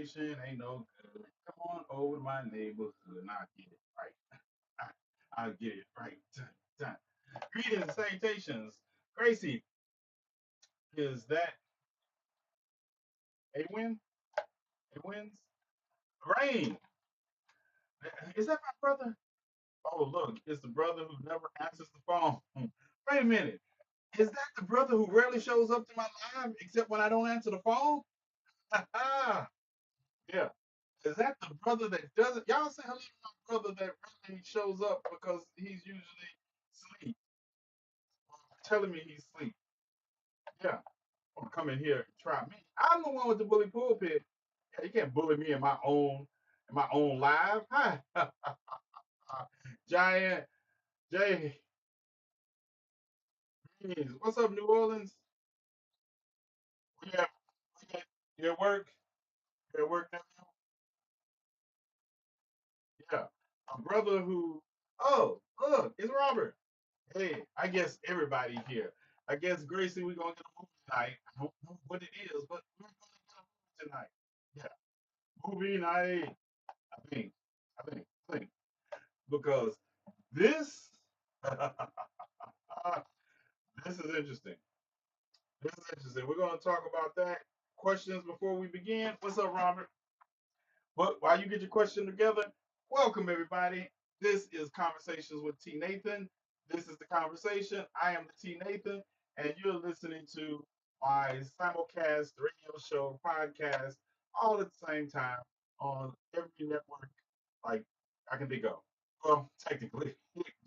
sanitation ain't no good. Come on over to my neighborhood and I'll get it right. I'll get it right. Done. Greetings and salutations. Gracie, is that a win? A wins? Rain, is that my brother? Oh, look, it's the brother who never answers the phone. Wait a minute. Is that the brother who rarely shows up to my live except when I don't answer the phone? Yeah. Is that the brother that doesn't? Y'all say hello to my brother that really shows up because he's usually asleep, telling me he's asleep. Yeah. Or come in here and try me. I'm the one with the bully pulpit. Yeah, you can't bully me in my own live. Hi. Giant Jay. What's up, New Orleans? We have, we have you at work? You at work now? Yeah. A brother who, oh, look, it's Robert. Hey, I guess everybody here. I guess Gracie, we're gonna get a movie tonight. I don't know what it is, but we're gonna get a movie tonight. Yeah, movie night. I think, I think, because this, this is interesting. This is interesting. We're gonna talk about that. Questions before we begin. What's up, Robert? But while you get your question together, welcome everybody. This is Conversations with TNathan. This is the conversation. I am the TNathan, and you're listening to my simulcast radio show podcast all at the same time on every network like I can think of. Well, technically,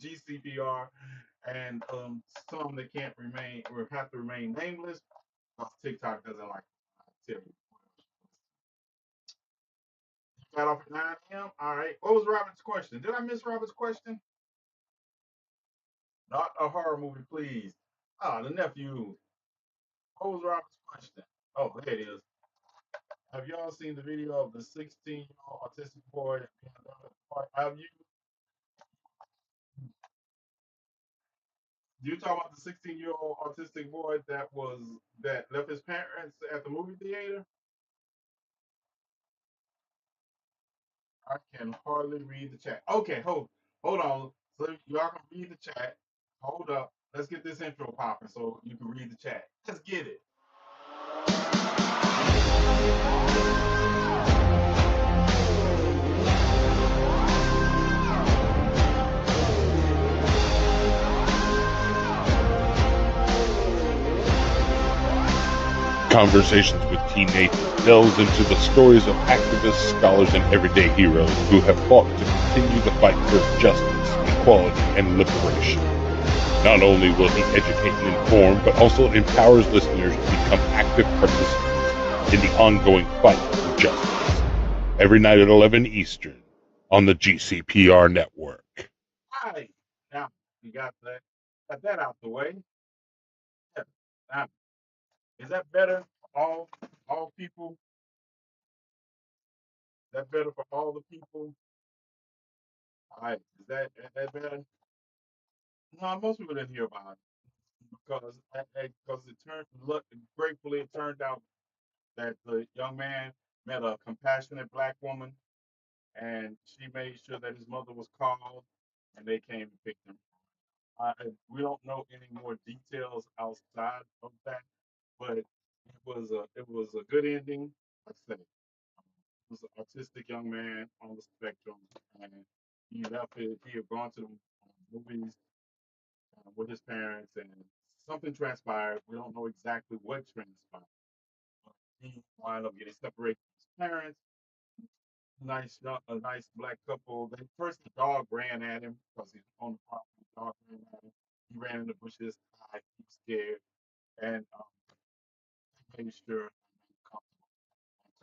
GCPR and some that can't remain or have to remain nameless because TikTok doesn't like to tell you. Got off at 9 a.m. All right. What was Robert's question? Did I miss Robert's question? Not a horror movie, please. Ah, the nephew. What was Robert's question? Oh, there it is. Have y'all seen the video of the 16-year-old autistic boy? Have you? You talking about the 16-year-old autistic boy that left his parents at the movie theater? I can hardly read the chat. Okay, hold on. So y'all can read the chat. Hold up. Let's get this intro popping so you can read the chat. Let's get it. Conversations with TNathan delves into the stories of activists, scholars, and everyday heroes who have fought to continue the fight for justice, equality, and liberation. Not only will he educate and inform, but also empowers listeners to become active participants in the ongoing fight for justice. Every night at 11 Eastern on the GCPR network. All right. Now you got that out the way. Yeah. Now, is that better for all people? Is that better for all the people? All right. Is that better? No, most people didn't hear about it because it turned look gratefully it turned out that the young man met a compassionate black woman and she made sure that his mother was called and they came and picked him. We don't know any more details outside of that, but it was a good ending. Like I said, he was an autistic young man on the spectrum, and he left it. He had gone to the movies with his parents, and something transpired. We don't know exactly what transpired. But he wound up getting separated from his parents. A nice black couple. Then first the dog ran at him because he's on the property. The dog ran at him. He ran in the bushes. He was scared, and made sure he made comfortable and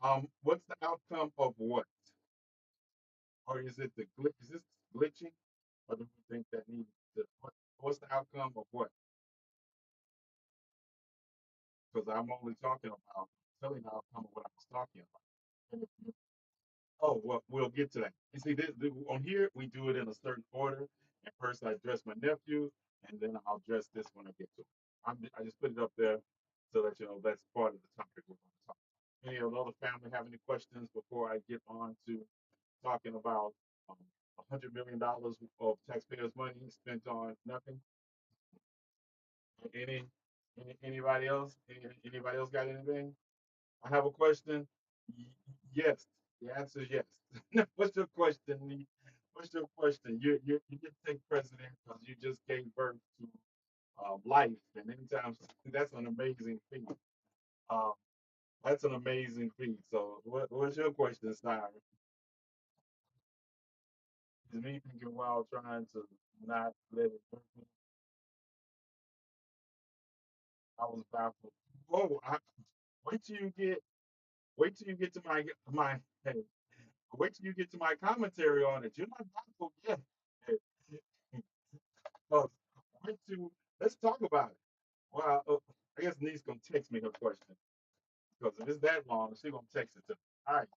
contact. What's the outcome of what? Or is it the glitch? Is this glitching? Or do you think that needs to? What's the outcome of what? Because I'm only talking about telling the outcome of what I was talking about. Oh, well, we'll get to that. You see, on here we do it in a certain order. And first, I address my nephew, and then I'll address this when I get to it. I just put it up there So that you know that's part of the topic we're going to talk about. Any of the other family have any questions before I get on to talking about $100 million of taxpayers' money spent on nothing? Any, anybody else? Anybody else got anything? I have a question. Yes. The answer is yes. What's your question, Lee? What's your question? You get to take president because you just gave birth to life, and anytime that's an amazing feat. Um, that's an amazing feat. So, what's your question, Simon? Is me thinking while trying to not let it hurt me? I was baffled. Whoa! Wait till you get wait till you get to my hey, wait till you get to my commentary on it. You're not baffled yet. Oh, wait to let's talk about it. Well, I guess Niece gonna text me her question because if it's that long, she's gonna text it to me. All right,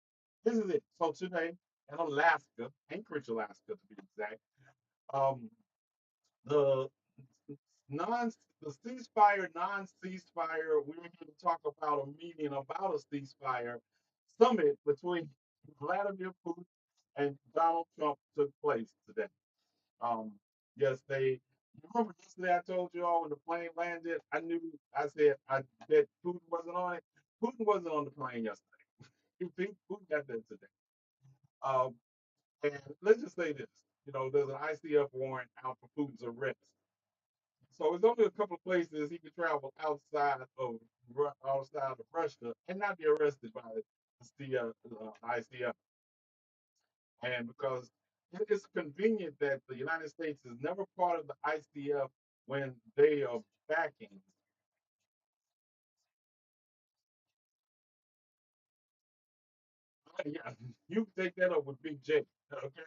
this is it. So today in Alaska, Anchorage, Alaska, to be exact, um, the non the ceasefire, non-ceasefire. We're here to talk about a meeting about a ceasefire summit between Vladimir Putin and Donald Trump took place today. Um, yes, they. You remember yesterday I told you all when the plane landed, I knew I said I bet Putin wasn't on it. Putin wasn't on the plane yesterday. Putin got there today. Um, and let's just say this, you know, there's an ICF warrant out for Putin's arrest. So it's only a couple of places he could travel outside of Russia and not be arrested by the ICF. And because it's convenient that the United States is never part of the ICF when they are backing. Yeah, you can take that up with Big J. Okay,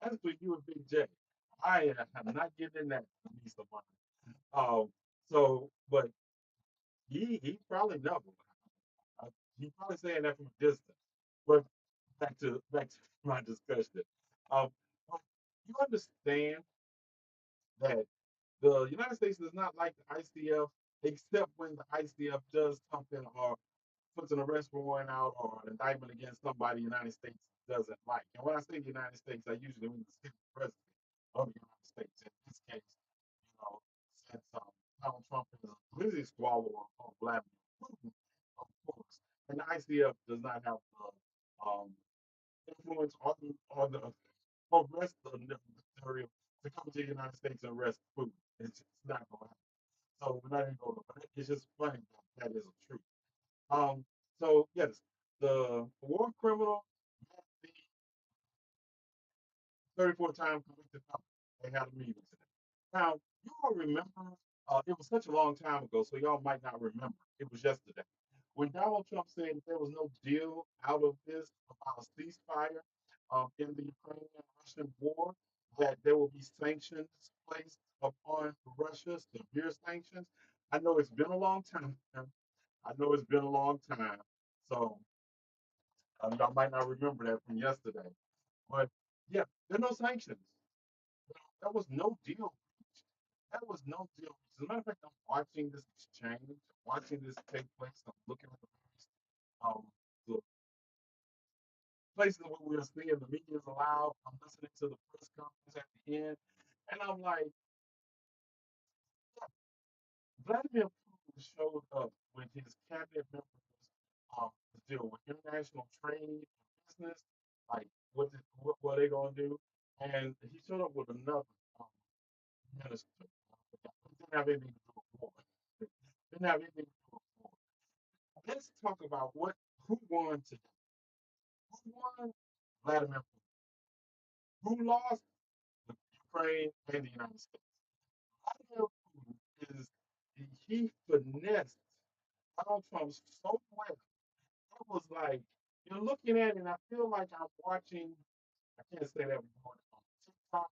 that's for you and Big J. I am not getting in that piece of money. But he probably know. He's probably saying that from a distance. But back to my discussion. Um, you understand that the United States does not like the ICF except when the ICF does something or puts an arrest warrant out or an indictment against somebody the United States doesn't like. And when I say the United States, I usually mean the sitting president of the United States. In this case, you know, since Donald Trump is a lizard swallower of Vladimir Putin, of course, and the ICF does not have the influence on the arrest of the material to come to the United States and arrest Putin. It's just not going to happen. So we're not even going to, but it's just funny that that is a truth. So yes, the war criminal, the 34 time convicted felon. They had a meeting today. Now, you all remember, it was such a long time ago, so y'all might not remember. It was yesterday. When Donald Trump said that there was no deal out of this about a ceasefire in the Ukrainian Russian war, that there will be sanctions placed upon Russia, severe sanctions. I know it's been a long time. I know it's been a long time. So y'all might not remember that from yesterday. But yeah, there are no sanctions. That was no deal. That was no deal. As a matter of fact, I'm watching this exchange, watching this take place. I'm looking at the places where we're seeing the media is allowed. I'm listening to the press conference at the end, and I'm like, yeah, Vladimir Putin showed up with his cabinet members to deal with international trade and business, like what they gonna do, and he showed up with another um, minister. Didn't have anything to do with war. Didn't have anything to do with war. Let's talk about who won today. Who won? Vladimir Putin. Who lost? The Ukraine and the United States. Vladimir Putin is he finessed Donald Trump so well. It was like you're looking at it, and I feel like I'm watching. I can't say that we're going on TikTok.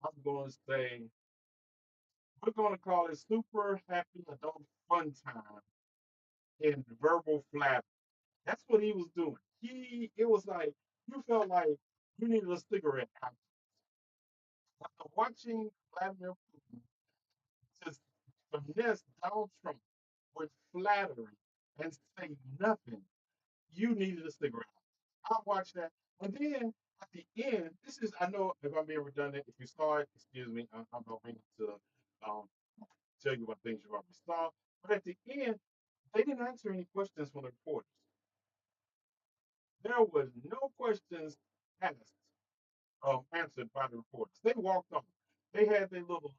I'm going to say we're going to call it super happy adult fun time in verbal flab. That's what he was doing. It was like you felt like you needed a cigarette after watching Vladimir Putin just finesse Donald Trump. with flattery and say nothing, you needed to stick around. I watched that. And then at the end, this is, I know if I'm being redundant, if you saw it, excuse me, I'm going to bring it to um, tell you what things you already saw. But at the end, they didn't answer any questions from the reporters. There was no questions asked, answered by the reporters. They walked on. They had their little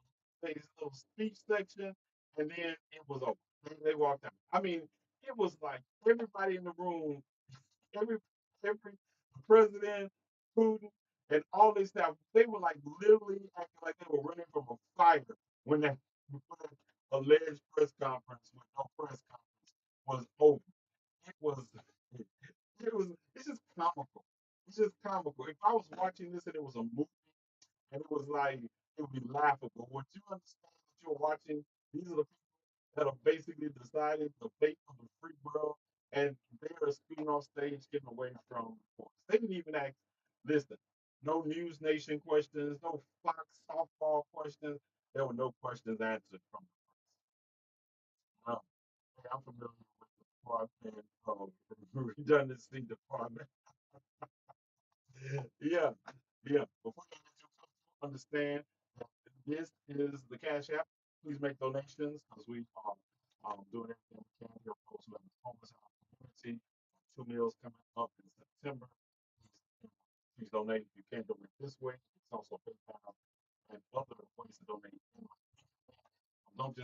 speech section, and then it was over. They walked out. I mean, it was like everybody in the room, every every president, Putin, and all this stuff, they were like literally acting like they were running from a fire when that alleged press conference with no press conference was over. It was it's just comical. It's just comical. If I was watching this and it was a movie and it was like it would be laughable. Would you understand that you're watching? These are the people that are basically deciding the fate of the free world, and they are screaming off stage, getting away from reports. They didn't even ask. Listen, no News Nation questions, no Fox softball questions. There were no questions answered from the press. I'm familiar with the department of redundancy department. Yeah, yeah. Before you get your understand that this is the Cash App. Please make donations because we are doing everything we can here for those who have been homeless in our community. 2 meals coming up in September. Please donate if you can donate this way. It's also PayPal and other ways to donate. Don't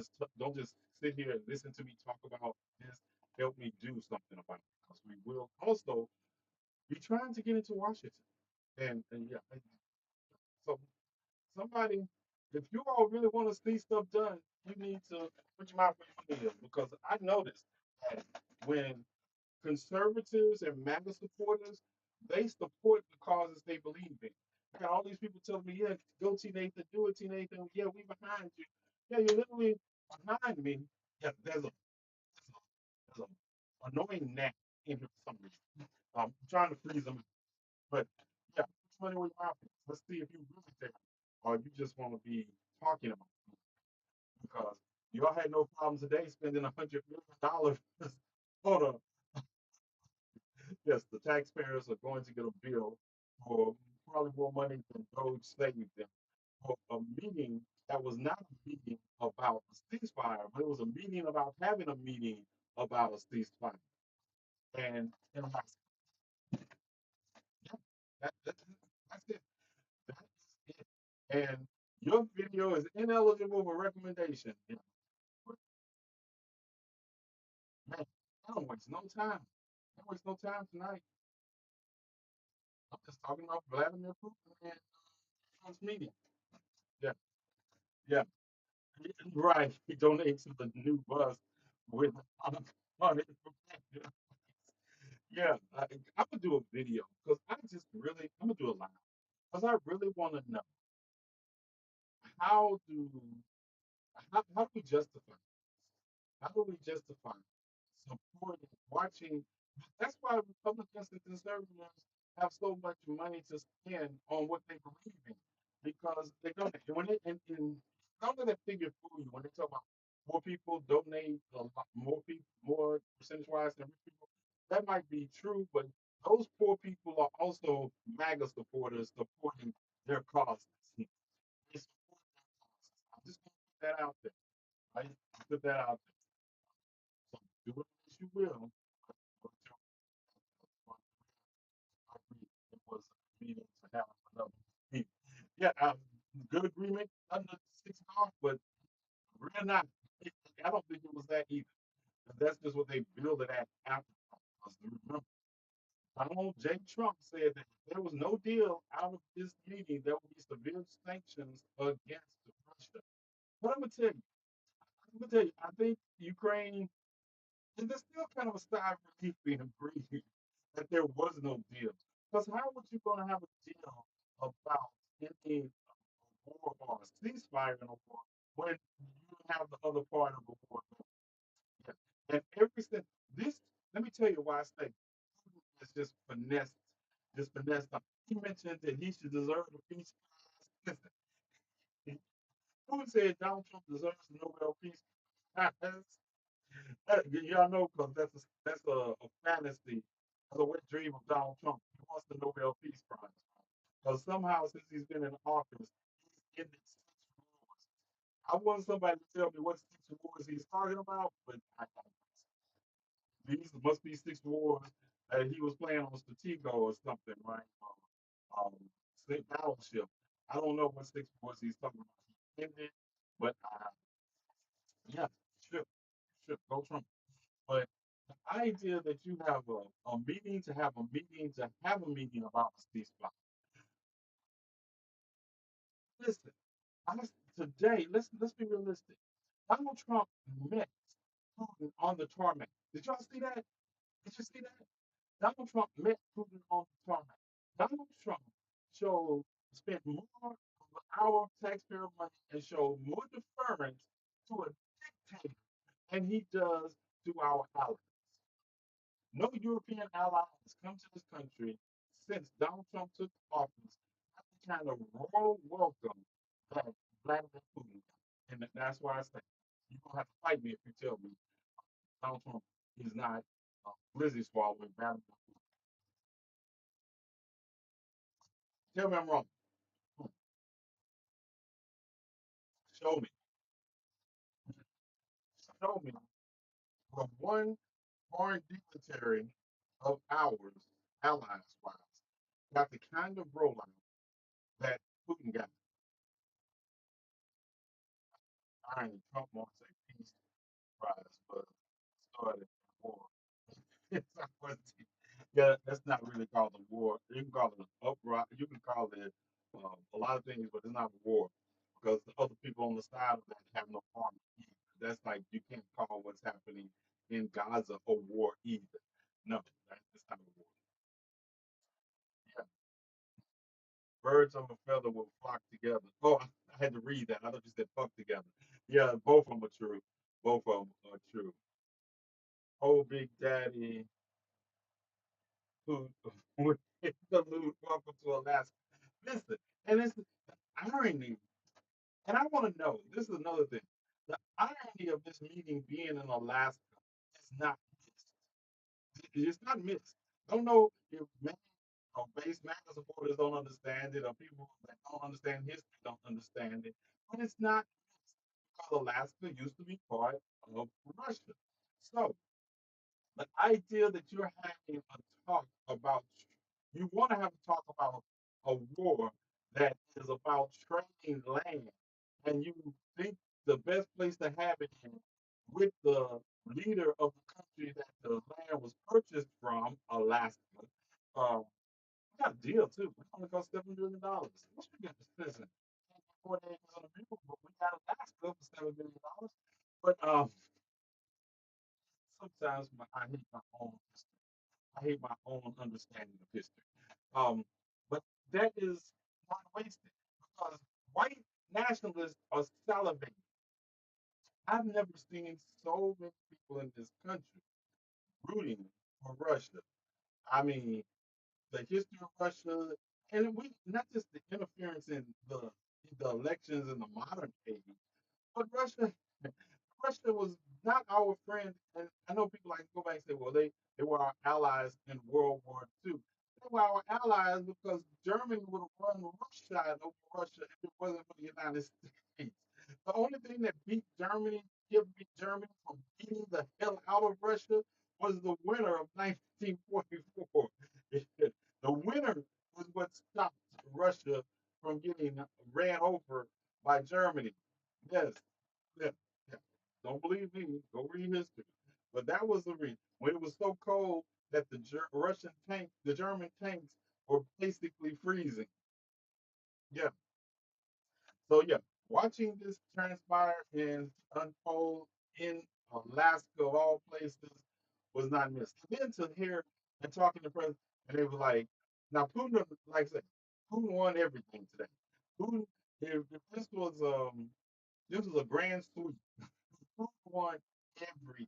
just sit here and listen to me talk about this. Help me do something about it because we will also be trying to get into Washington. And yeah, so somebody, if you all really want to see stuff done, you need to put your mouth where your mouth is because I noticed that when conservatives and MAGA supporters, they support the causes they believe in. I got all these people telling me, yeah, go TNathan, do it, TNathan. Yeah, we behind you. Yeah, you're literally behind me. Yeah, there's a annoying gnat in here for some reason. I'm trying to freeze them. But yeah, put your money where your mouth is. Let's see if you really care or you just want to be talking about it. Because y'all had no problem today spending $100 million on a yes, the taxpayers are going to get a bill for probably more money than Doge saved them for a meeting that was not a meeting about a ceasefire, but it was a meeting about having a meeting about a ceasefire. And I'm like, yeah, that's it. That's it. And your video is ineligible for recommendation. You know, man, I don't waste no time. I don't waste no time tonight. I'm just talking about Vladimir Putin and Trump's meeting. Yeah, yeah. Right. He donates to the new bus with on it. Yeah, I'm gonna do a video because I'm gonna do a live because I really want to know how do how do we justify how do we justify supporting watching? That's why Republicans and conservatives have so much money to spend on what they believe in because they don't. When they and don't let that figure fool you when they talk about more people donate a lot more people more percentage wise than rich people. That might be true, but those poor people are also MAGA supporters supporting their causes. They support their causes. I'm just gonna put that out there. Right? Put that out there. So do it as you will. I agree. It was a meeting to have another meeting. Yeah, good agreement under 6 off, but we're not. I don't think it was that either. That's just what they build it at after. Because remember, Donald J. Trump said that if there was no deal out of this meeting, there would be severe sanctions against Russia. But I'm gonna tell you, I think Ukraine and there's still kind of a sigh of relief being agreed that there was no deal. Because how would you going to have a deal about ending a war or a ceasefire in a war when you have the other part of the war? Yeah. And every since this, let me tell you why I say Putin is just finessed. He mentioned that he should deserve the peace prize. Listen, Putin said Donald Trump deserves the Nobel Peace Prize. Y'all know because that's a fantasy, that's a wet dream of Donald Trump. He wants the Nobel Peace Prize because somehow since he's been in office, he's ended six wars. I want somebody to tell me what six wars he's talking about, but these must be six wars that he was playing on Stratego or something, right? State battleship. I don't know what six wars he's talking about. He ended, but yeah, sure, sure, go Trump. But the idea that you have a meeting to have a meeting to have a meeting about a ceasefire. Listen, I, today, let's be realistic. Donald Trump met Putin on the tarmac. Did y'all see that? Did you see that? Donald Trump met Putin on the tarmac. Donald Trump showed spent more of our taxpayer money and showed more deference to a dictator than he does to our allies. No European ally has come to this country since Donald Trump took office at the kind of royal welcome that Vladimir Putin got. And that's why I say you're going to have to fight me if you tell me Donald Trump is not Lizzie swallowing Vladimir Putin. Tell me I'm wrong. Hmm. Show me. Show me where one foreign dignitary of ours, allies wise, got the kind of rollout that Putin got. I ain't Trump wants a peace prize, but started a war. It's not what yeah, that's not really called a war. You can call it an uprising. You can call it a lot of things, but it's not a war because the other people on the side of that have no army either. That's like you can't call what's happening in Gaza a war either. No, that's not a war. Yeah, birds of a feather will flock together. Oh, I had to read that. I thought you said fuck together. Yeah, both of them are true. Both of them are true. Oh, Big Daddy, who would the mood welcome to Alaska. Listen, and it's the irony, and I want to know. This is another thing. The irony of this meeting being in Alaska is not missed. It's not missed. I don't know if many base MAGA supporters don't understand it, or people that don't understand history don't understand it, but it's not missed because Alaska used to be part of Russia. So the idea that you're having a talk about, you want to have a talk about a war that is about trading land, and you think the best place to have it in with the leader of the country that the land was purchased from, Alaska. Um, we got a deal too. It only cost $7 billion. What's we get this listen? 48 million people, but we got Alaska for $7 billion. But sometimes I hate my own history. I hate my own understanding of history. Um, but that is not wasted because white nationalists are salivating. I've never seen so many people in this country rooting for Russia. I mean, the history of Russia, and we not just the interference in the elections in the modern age, but Russia was not our friend. And I know people like to go back and say, well, they were our allies in World War II. They were our allies because Germany would have run roughshod over Russia if it wasn't for the United States. The only thing that beat Germany from beating the hell out of Russia was the winter of 1944. The winter was what stopped Russia from getting ran over by Germany. Yes, yeah, yeah. Don't believe me? Go read history. But that was the reason. When it was so cold that the German tanks were basically freezing. Yeah. So yeah, watching this transpire and unfold in Alaska of all places was not missed. And then to hear and talking to President, and they were like, now Putin, like I said, Putin won everything today. Putin, if this was a grand sweep. Putin won everything.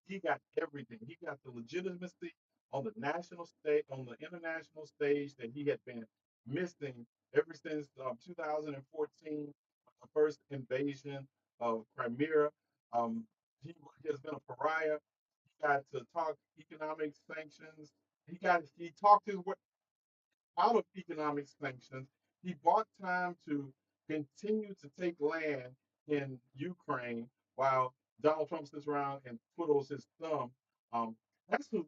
He got everything. He got the legitimacy on the national stage, on the international stage that he had been missing ever since 2014, the first invasion of Crimea. Um, he has been a pariah. He got to talk economic sanctions. He talked his way out of economic sanctions. He bought time to continue to take land in Ukraine while Donald Trump sits around and twiddles his thumb. That's who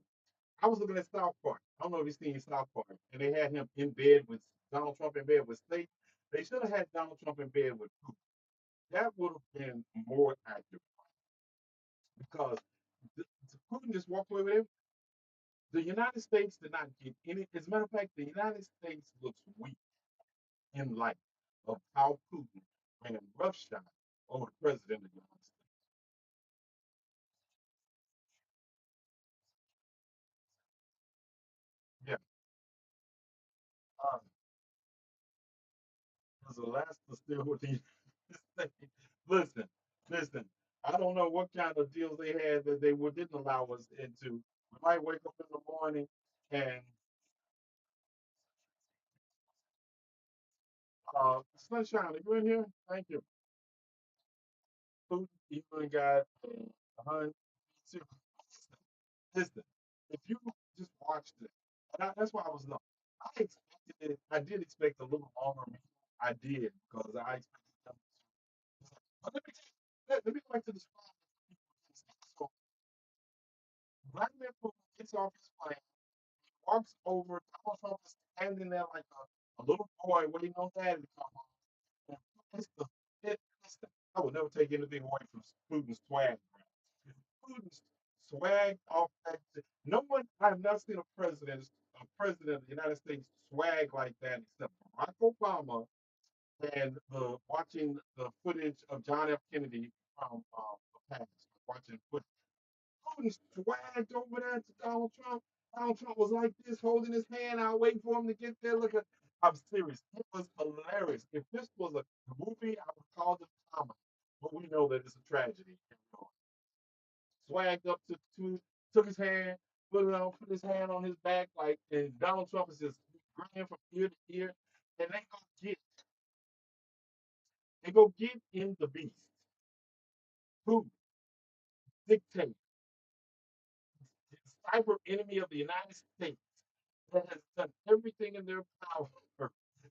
I was looking at South Park. I don't know if you've seen South Park, and they had him in bed with Donald Trump in bed with state. They should have had Donald Trump in bed with Putin. That would have been more accurate because Putin just walked away with it. The United States did not get any. As a matter of fact, the United States looks weak in light of how Putin ran roughshod over the president of the United States. Yeah. Uh, Because Alaska still with the United States. Listen, listen. I don't know what kind of deals they had that they didn't allow us into. We might wake up in the morning and Sunshine, are you in here? Thank you. Putin even got a hundred. Listen, if you just watched it, and that's why I was low. I expected it. I did expect a little longer. I did because I expected them to. But let me tell you, let me go back to the spot. So Vladimir Putin gets off his plane, walks over. Donald Trump is standing there like a little boy waiting on daddy to come home. And it's the, it's the, I will never take anything away from Putin's swag. Putin's swag off that. No one, I have not seen a president of the United States swag like that except Barack Obama and watching the footage of John F. Kennedy from the past, watching footage. Putin swagged over there to Donald Trump. Donald Trump was like this, holding his hand out, waiting for him to get there. Look at, I'm serious. It was hilarious. If this was a movie, I would call it a comedy. But we know that it's a tragedy. Swagged up took his hand, put his hand on his back, like, and Donald Trump is just grinning from ear to ear. And get, they go get in the beast. Who dictate the cyber enemy of the United States that has done everything in their power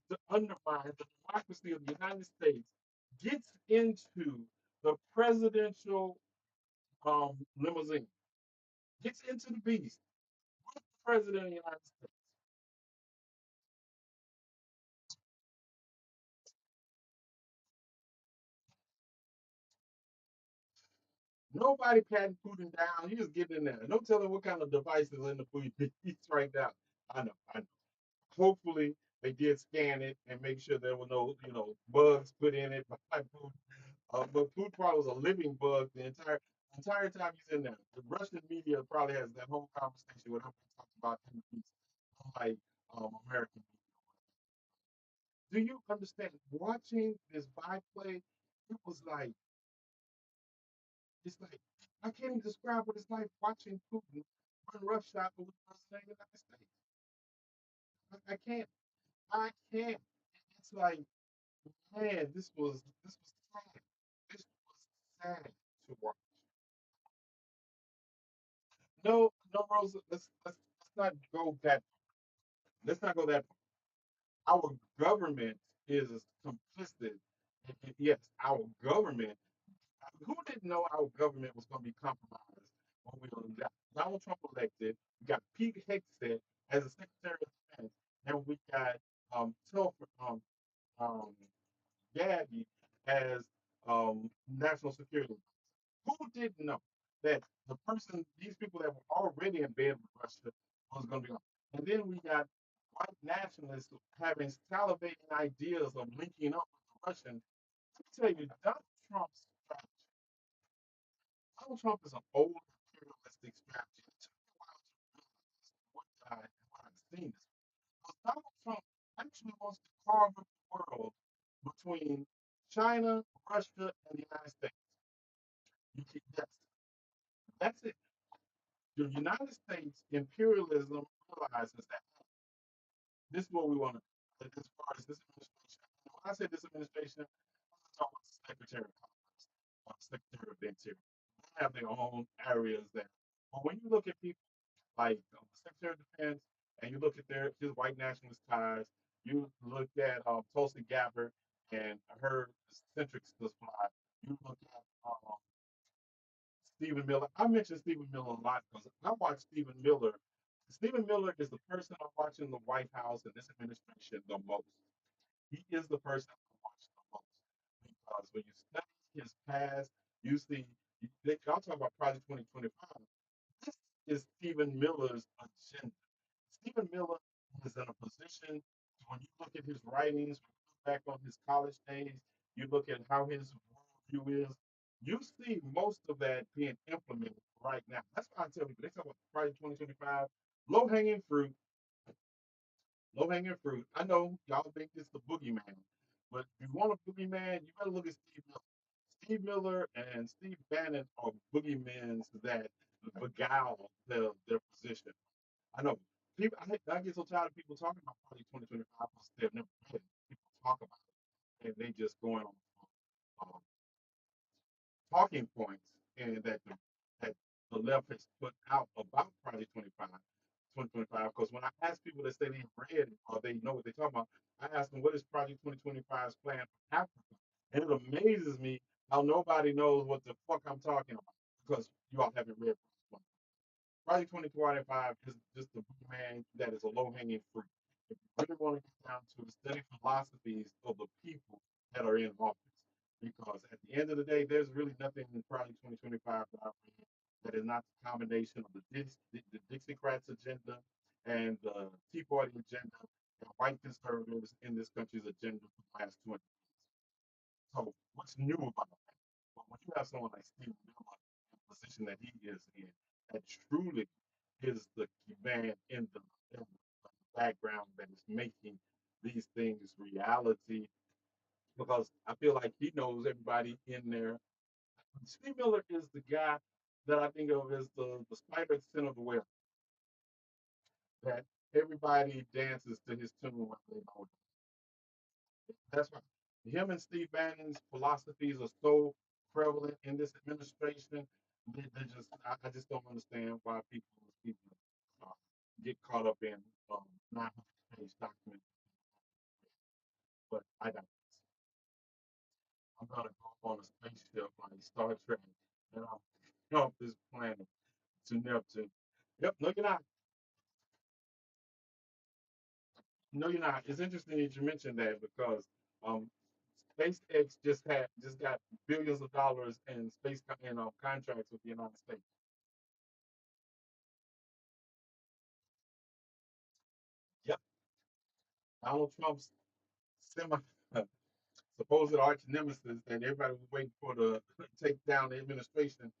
to undermine the democracy of the United States gets into the presidential limousine, gets into the beast with the president of the United States. Nobody patting Putin down. He just getting in there. Don't tell him what kind of device is in the food he eats right now. I know, I know. Hopefully they did scan it and make sure there were no, bugs put in it by Putin. But Putin probably was a living bug the entire time he's in there. The Russian media probably has that whole conversation with him talks about in the piece, unlike American media. Do you understand? Watching this byplay, it was like it's like I can't even describe what it's like watching Putin run roughshod with the president of the United States. I can't. I can't. It's like, man, this was sad. This was sad to watch. No, no, Rosa. Let's not go that. Let's not go that far. Our government is complicit. Yes, our government. Who didn't know our government was going to be compromised when we got Donald Trump elected? We got Pete Hegseth as the Secretary of Defense, and we got Telford, um, Gabby as national security. Who didn't know that these people that were already in bed with Russia was going to be on? And then we got white nationalists having salivating ideas of linking up with the Russians. Let me tell you, Donald Trump is an old imperialistic strategy. It took me a while to realize what I've seen this. Because Donald Trump actually wants to carve up the world between China, Russia, and the United States. That's it. The United States imperialism realizes that this is what we want to do as far as this administration. And when I say this administration, I'm talking about the Secretary of Commerce, Secretary of the Interior. have their own areas there. But when you look at people like the Secretary of Defense, and you look at his white nationalist ties, you look at Tulsi Gabbard and her centric supply. You look at Stephen Miller. I mentioned Stephen Miller a lot because I watch Stephen Miller. Stephen Miller is the person I'm watching the White House and this administration the most. He is the person I watch the most because when you study his past, you see. Y'all talk about Project 2025. This is Stephen Miller's agenda. Stephen Miller is in a position when you look at his writings, when you look back on his college days, you look at how his worldview is, you see most of that being implemented right now. That's why I tell people they talk about Project 2025, low hanging fruit, low hanging fruit. I know y'all think it's the boogeyman, but if you want a boogeyman, you better look at Steve Miller. Steve Miller and Steve Bannon are boogeymans that beguile their position. I know people. I get so tired of people talking about Project 2025 because they've never read it. People talk about it and they just going on um, talking points and that the left has put out about Project 25, 2025. Because when I ask people that say they've read it or they know what they're talking about, I ask them, what is Project 2025's plan for Africa? And it amazes me how nobody knows what the fuck I'm talking about because you all haven't read Project 2025 is just a man that is a low hanging fruit. If you really want to get down to the study philosophies of the people that are in office, because at the end of the day, there's really nothing in Project 2025 that I read that is not the combination of the Dixiecrats agenda and the Tea Party agenda and white conservatives in this country's agenda for the last 20 years. So what's new about that? But when you have someone like Steve Miller in the position that he is in, that truly is the man in the background that is making these things reality, because I feel like he knows everybody in there. Steve Miller is the guy that I think of as the spider at the center of the web, that everybody dances to his tune when they know that's why him and Steve Bannon's philosophies are so prevalent in this administration. They just, I just don't understand why people uh, get caught up in 900-page documents. But I don't. I'm gonna go on a spaceship like Star Trek, and I'm off this planet to Neptune. Yep, no, you're not. No, you're not. It's interesting that you mentioned that because um, SpaceX just got billions of dollars in contracts with the United States. Yep, Donald Trump's semi supposed arch nemesis that everybody was waiting for to take down the administration.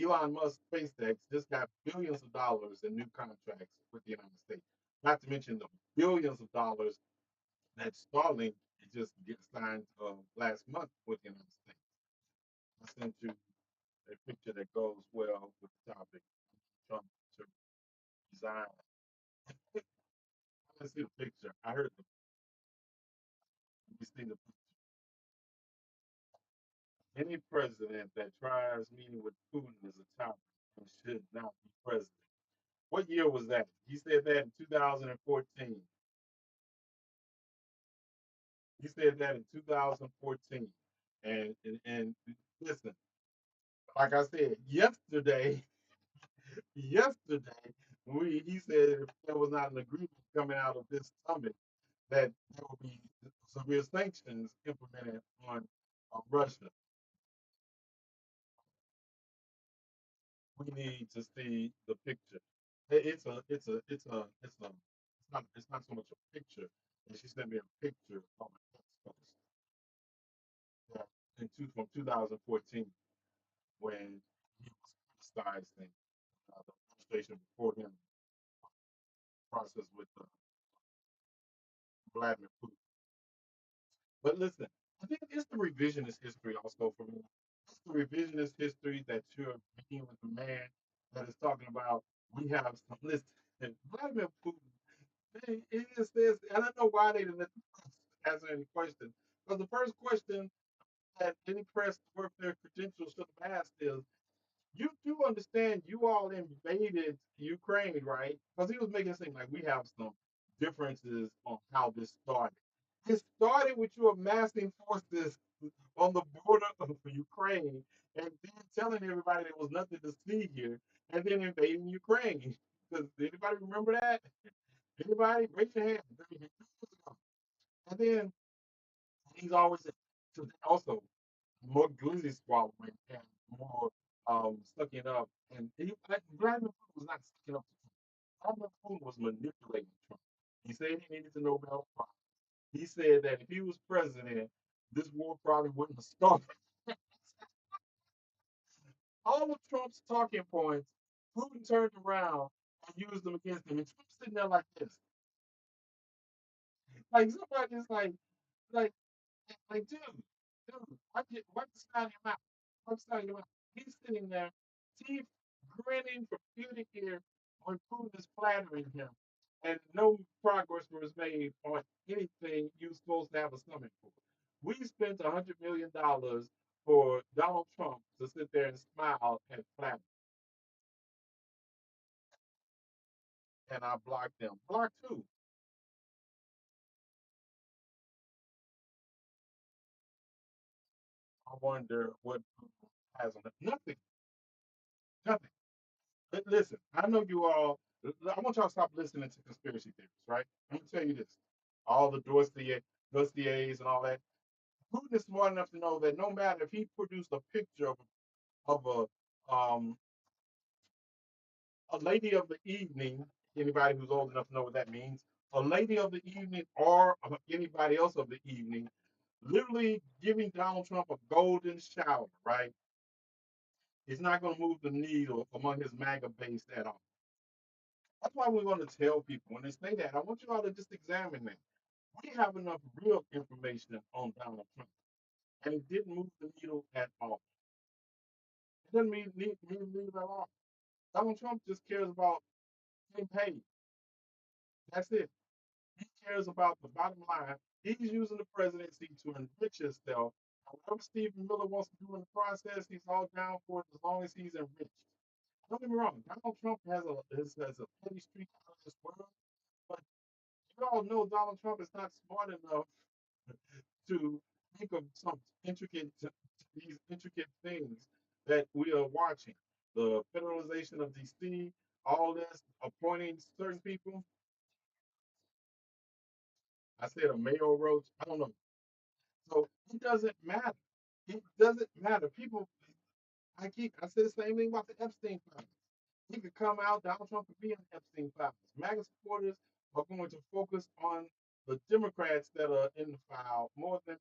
Elon Musk SpaceX just got billions of dollars in new contracts with the United States. Not to mention the billions of dollars that Starlink just get signed last month with the United States. I sent you a picture that goes well with the topic. Trump to resign. Let's see the picture. I heard the you see the any president that tries meeting with Putin is a topic and should not be president. What year was that? He said that in 2014. He said that in 2014. And listen, like I said, yesterday, he said if there was not an agreement coming out of this summit, that there will be severe sanctions implemented on Russia. We need to see the picture. It's not so much a picture. And she sent me a picture on my text post that from 2014 when he was criticizing the administration before him process with Vladimir Putin. But listen, I think it's the revisionist history also for me. It's the revisionist history that you're meeting with a man that is talking about we have some listen. Vladimir Putin, it just says, I don't know why they didn't let the press answer any question. Because the first question that any press worth their credentials should have asked is, You do understand you all invaded Ukraine, right? Because he was making it seem like we have some differences on how this started. It started with you amassing forces on the border of Ukraine and then telling everybody there was nothing to see here and then invading Ukraine. Does anybody remember that? Anybody? Raise your hand. And then he's always also more glizzy swallowing and more sucking up. And Vladimir Putin was not sucking up to Trump. Vladimir Putin was manipulating Trump. He said he needed the Nobel Prize. He said that if he was president, this war probably wouldn't have started. All of Trump's talking points, Putin turned around and used them against him. And Trump's sitting there like this. Like somebody's like dude, wipe the side of your mouth. Wipe the side of your mouth. He's sitting there, teeth grinning from ear to ear when Putin is flattering him. And no progress was made on anything you were supposed to have a stomach for. We spent $100 million for Donald Trump to sit there and smile and flatter. And I blocked them. Block two. I wonder what Putin has on it. Nothing. Nothing. Listen, I know you all. I want y'all to stop listening to conspiracy theories, right? I'm gonna tell you this: all the dossiers and all that. Putin is smart enough to know that no matter if he produced a picture of a lady of the evening, anybody who's old enough to know what that means, a lady of the evening or anybody else of the evening, literally giving Donald Trump a golden shower, right? He's not going to move the needle among his MAGA base at all. That's why we want to tell people when they say that. I want you all to just examine that. We have enough real information on Donald Trump, and it didn't move the needle at all. It doesn't mean needle at all. Donald Trump just cares about getting paid. That's it. He cares about the bottom line. He's using the presidency to enrich himself. And whatever Stephen Miller wants to do in the process, he's all down for it as long as he's enriched. Don't get me wrong. Donald Trump has a petty streak out of this world, but you all know Donald Trump is not smart enough to think of some these intricate things that we are watching. The federalization of DC, all this, appointing certain people. I said a mayor roach. I don't know. So it doesn't matter. It doesn't matter. People, I said the same thing about the Epstein files. He could come out, Donald Trump could be in the Epstein files. MAGA supporters are going to focus on the Democrats that are in the file more than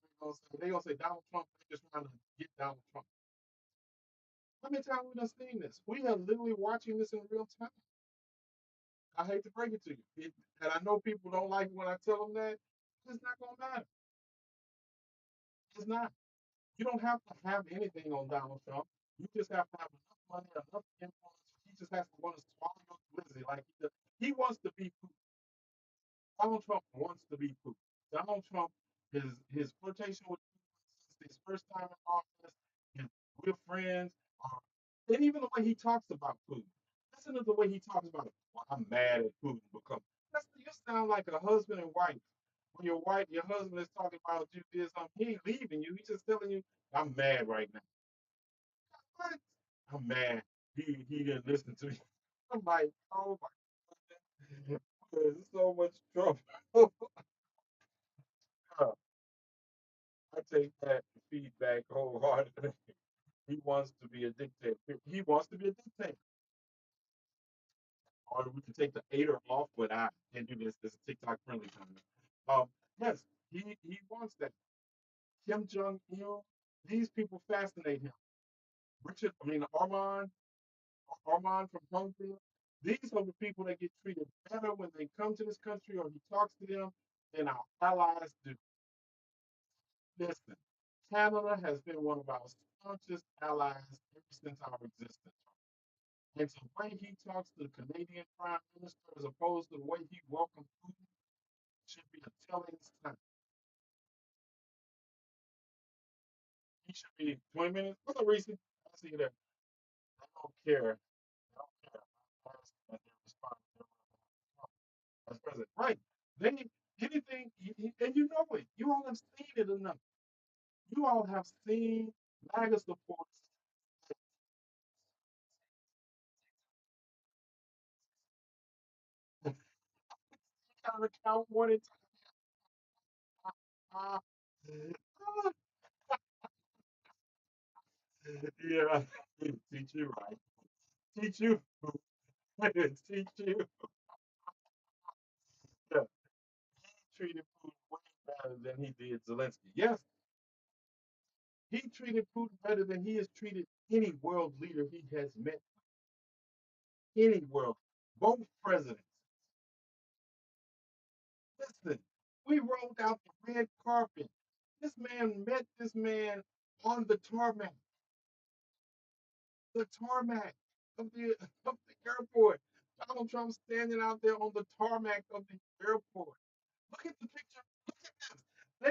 they're going to say Donald Trump, they're just trying to get Donald Trump. How many times we've seen this? We are literally watching this in real time. I hate to break it to you. And I know people don't like when I tell them that. It's not going to matter. It's not. You don't have to have anything on Donald Trump. You just have to have enough money, enough influence. He just has to want to swallow your glizzy like he does. He wants to be Putin. Donald Trump wants to be Putin. Donald Trump, his flirtation with Putin since his first time in office, and we're friends. And even the way he talks about Putin. Listen to the way he talks about it. Well, I'm mad at Putin because you sound like a husband and wife. When your husband is talking about you did something, he ain't leaving you. He's just telling you, I'm mad right now. What? I'm mad. He didn't listen to me. I'm like, oh my goodness. There's so much trouble. I take that feedback wholeheartedly. He wants to be a dictator. He wants to be a dictator. Or we can take the aider off, but I can't do this. This is TikTok friendly time. Um, yes, he wants that. Kim Jong Il, these people fascinate him. Armand from Hungary. These are the people that get treated better when they come to this country or he talks to them than our allies do. Listen, Canada has been one of our staunchest allies ever since our existence. And so the way he talks to the Canadian Prime Minister as opposed to the way he welcomes Putin should be a telling sign. He should be 20 minutes. What's up, Reese? I see you there. don't care. They don't care. As they respond as president. Right. They anything and you know it. You all have seen it enough. You all have seen MAGA supporters kind of count one and ah, yeah. Teach you right. Teach you. Teach you. Yeah. Treated Putin way better than he did Zelensky. Yes, he treated Putin better than he has treated any world leader he has met. Any world, both presidents. Listen, we rolled out the red carpet. This man met this man on the tarmac of the airport. Donald Trump standing out there on the tarmac of the airport. Look at the picture. Look at this.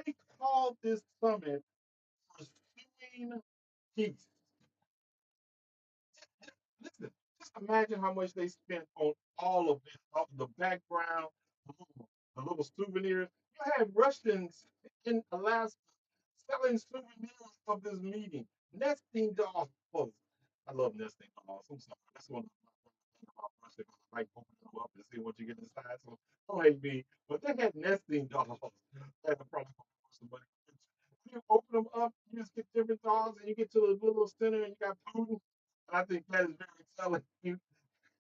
They called this summit Pursuing Peace. Listen, just imagine how much they spent on all of this, all the background, the little souvenirs. You had Russians in Alaska selling souvenirs of this meeting. Nesting dolls. I love nesting dolls. I'm sorry. That's one of my favorite things about Russia. I like opening them up and see what you get inside. So don't hate me. But they had nesting dolls. That would probably cost some money. You open them up, you just get different dolls, and you get to the little center, and you got Putin. And I think that is very telling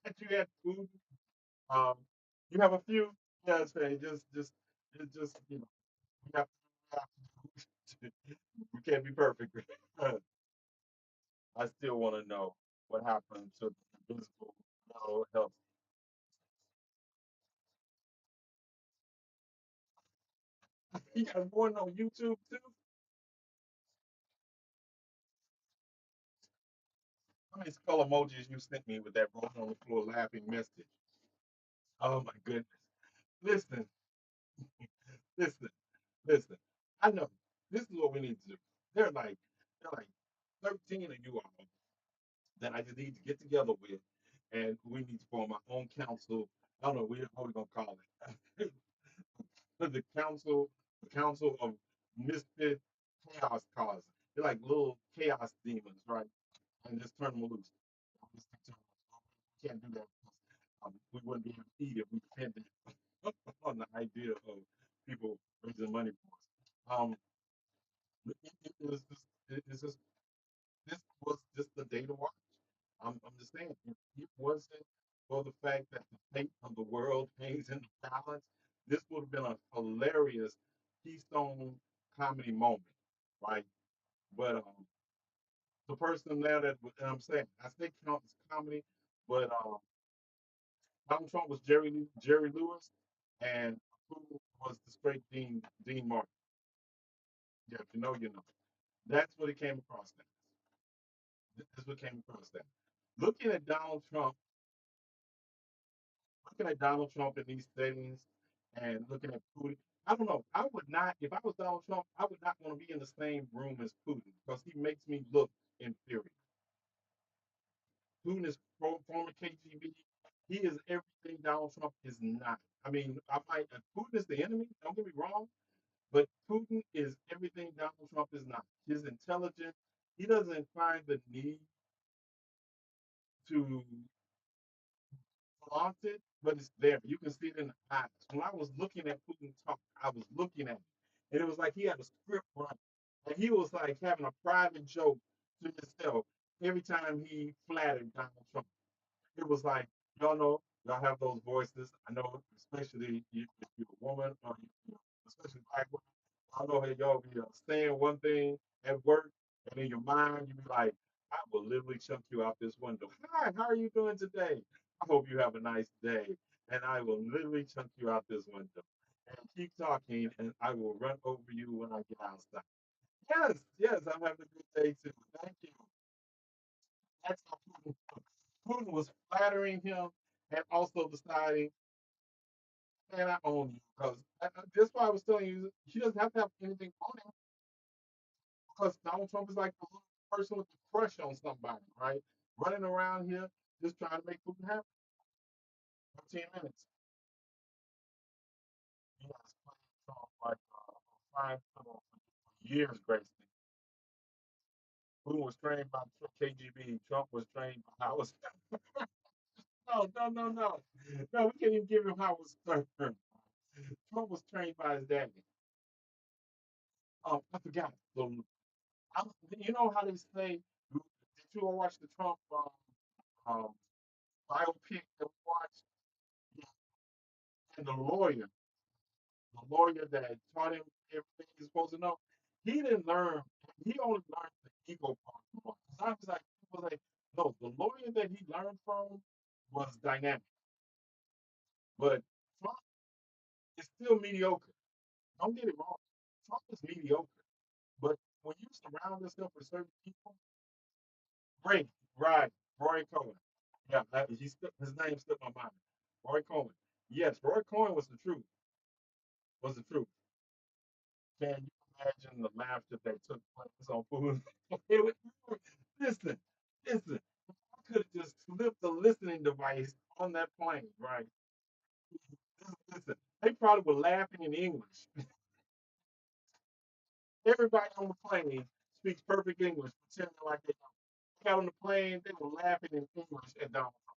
that you had Putin. Um, you have a few, yes, hey, just we have we can't be perfect. I still want to know what happened to the invisible mental health. You got one on YouTube too. How many skull emojis you sent me with that rolling on the floor laughing message? Oh my goodness! Listen, listen, listen. I know this is what we need to do. They're like, they're like 13 of you all that I just need to get together with, and we need to form our own council. I don't know what we're gonna call it. the council of misfit chaos causes. They're like little chaos demons, right? And just turn them loose. We can't do that because we wouldn't be able to eat if we depended on the idea of people raising money for us. It was just, it's just this was just the day to watch. I'm just saying, if it wasn't for the fact that the fate of the world hangs in the balance, this would have been a hilarious Keystone comedy moment, right? But the person there that and I'm saying, I still count as comedy, but Donald Trump was Jerry Lewis, and who was the straight Dean Martin. Yeah, if you know, you know. That's what it came across. That's what came across that. Looking at Donald Trump looking at Donald Trump in these settings and looking at Putin, I don't know. I would not, if I was Donald Trump, I would not want to be in the same room as Putin because he makes me look inferior. Putin is former KGB. He is everything Donald Trump is not. I mean, Putin is the enemy. Don't get me wrong, but Putin is everything Donald Trump is not. His intelligence. He doesn't find the need to flaunted, but it's there. You can see it in the eyes. When I was looking at Putin talk, I was looking at him. And it was like he had a script running. And he was like having a private joke to himself every time he flattered Donald Trump. It was like, y'all know, y'all have those voices. I know, especially if you're a woman or especially black women. I know how y'all be saying one thing at work, and in your mind, you be like, I will literally chuck you out this window. Hi, how are you doing today? I hope you have a nice day. And I will literally chuck you out this window. And keep talking, and I will run over you when I get outside. Yes, yes, I'm having a good day too. Thank you. That's how Putin was flattering him and also deciding, man, I own you. Because that's why I was telling you, she doesn't have to have anything on him because Donald Trump is like the little person with the crush on somebody, right? running around here just trying to make food happen. 15 minutes. He has played Trump like fine fiddle for years, Grayson. Putin was trained by KGB. Trump was trained by Howard Stern. No, no, no, no. No, we can't even give him Howard Stern. Trump was trained by his daddy. I forgot. You know how they say, did you all watch the Trump um, biopic that we watched? Yeah. And the lawyer that taught him everything he's supposed to know, he didn't learn, he only learned the ego part from us. I was like, people like, no, the lawyer that he learned from was dynamic, but Trump is still mediocre. Don't get it wrong. Trump is mediocre, but when you surround yourself with certain people, great, right, Roy Cohen. Yeah, his name slipped my mind. Roy Cohen. Yes, Roy Cohen was the truth. Was the truth. Can you imagine the laughter that took place on food? Listen, listen. I could have just flipped the listening device on that plane, right? Listen, they probably were laughing in English. Everybody on the plane speaks perfect English, pretending like they don't. They got on the plane, they were laughing in English at Donald Trump.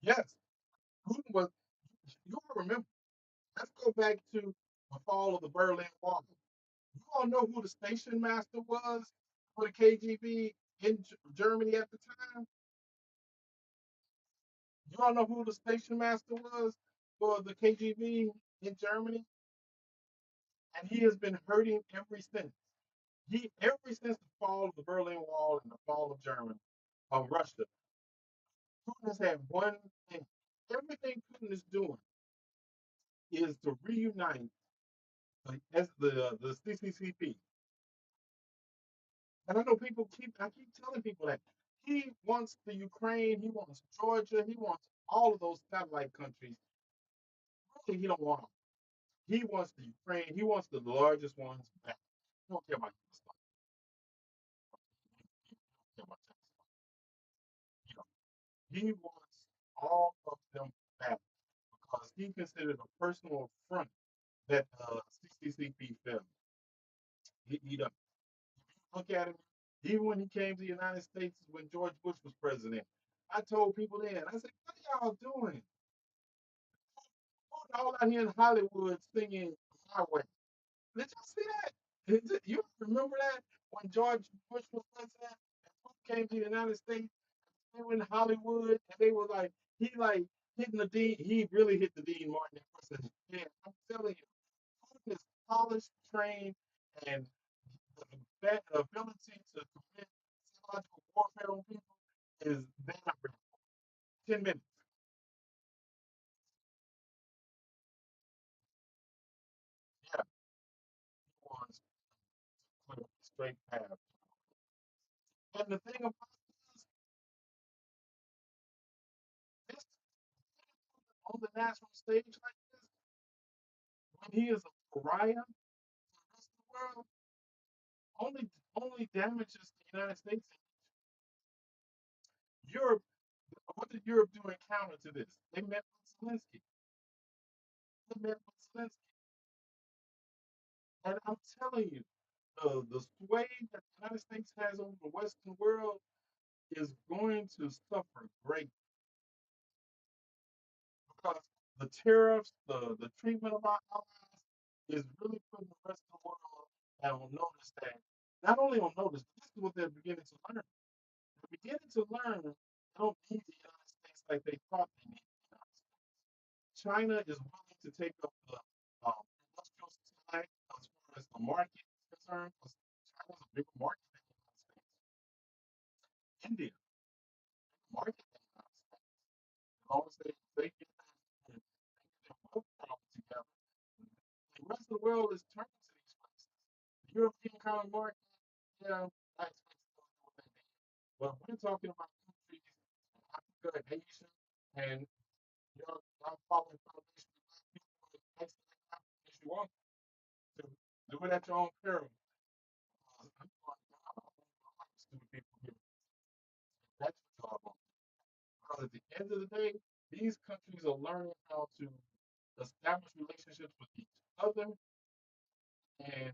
Yes, Putin was. You all remember? Let's go back to the fall of the Berlin Wall. You all know who the station master was for the KGB in Germany at the time? You all know who the station master was for the KGB in Germany? And he has been hurting ever since. Ever since the fall of the Berlin Wall and the fall of Germany, of Russia, Putin has had one thing. Everything Putin is doing is to reunite the CCCP. And I know I keep telling people that he wants the Ukraine, he wants Georgia, he wants all of those satellite countries. Really, he don't want them. He wants the Ukraine, he wants the largest ones back. He don't care about the stuff. He don't care about that stuff. You know, he wants all of them back because he considered a personal affront that CCCP failed. He doesn't. Look at him. Even when he came to the United States when George Bush was president, I told people then, I said, what are y'all doing? All out here in Hollywood singing my way. Did you see that? You remember that when George Bush was president and Bush came to the United States, they were in Hollywood and they were like, he like hitting the Dean, he really hit the Dean Martin in person. Yeah, I'm telling you, Putin is polished, trained, and that ability to commit psychological warfare on people is that unbelievable. 10 minutes. Yeah, he wants to clear a straight path. And the thing about this on the national stage like this, when he is a pariah to the rest of the world, only damages the United States. Europe, what did Europe do in counter to this? They met with Zelensky. They met with Zelensky. And I'm telling you, the sway that the United States has over the Western world is going to suffer great because the tariffs, the treatment of our allies is really putting the rest of the world on notice that not only on notice, but this is what they're beginning to learn. They're beginning to learn they don't need the United States like they thought they needed the United States. China is willing to take up the industrial side as far as the market is concerned, because China is a bigger market than the United States. India, market than the United States. As long as they get their work problem together, the rest of the world is turning to these places. The European common market, yeah, I expect them to do what they did. But we're talking about countries in Africa and Asia, and y'all following foundation of black people and next to that as you want. Do it at your own peril. I'm like, "God, stupid people here. That's what y'all want." Because at the end of the day, these countries are learning how to establish relationships with each other and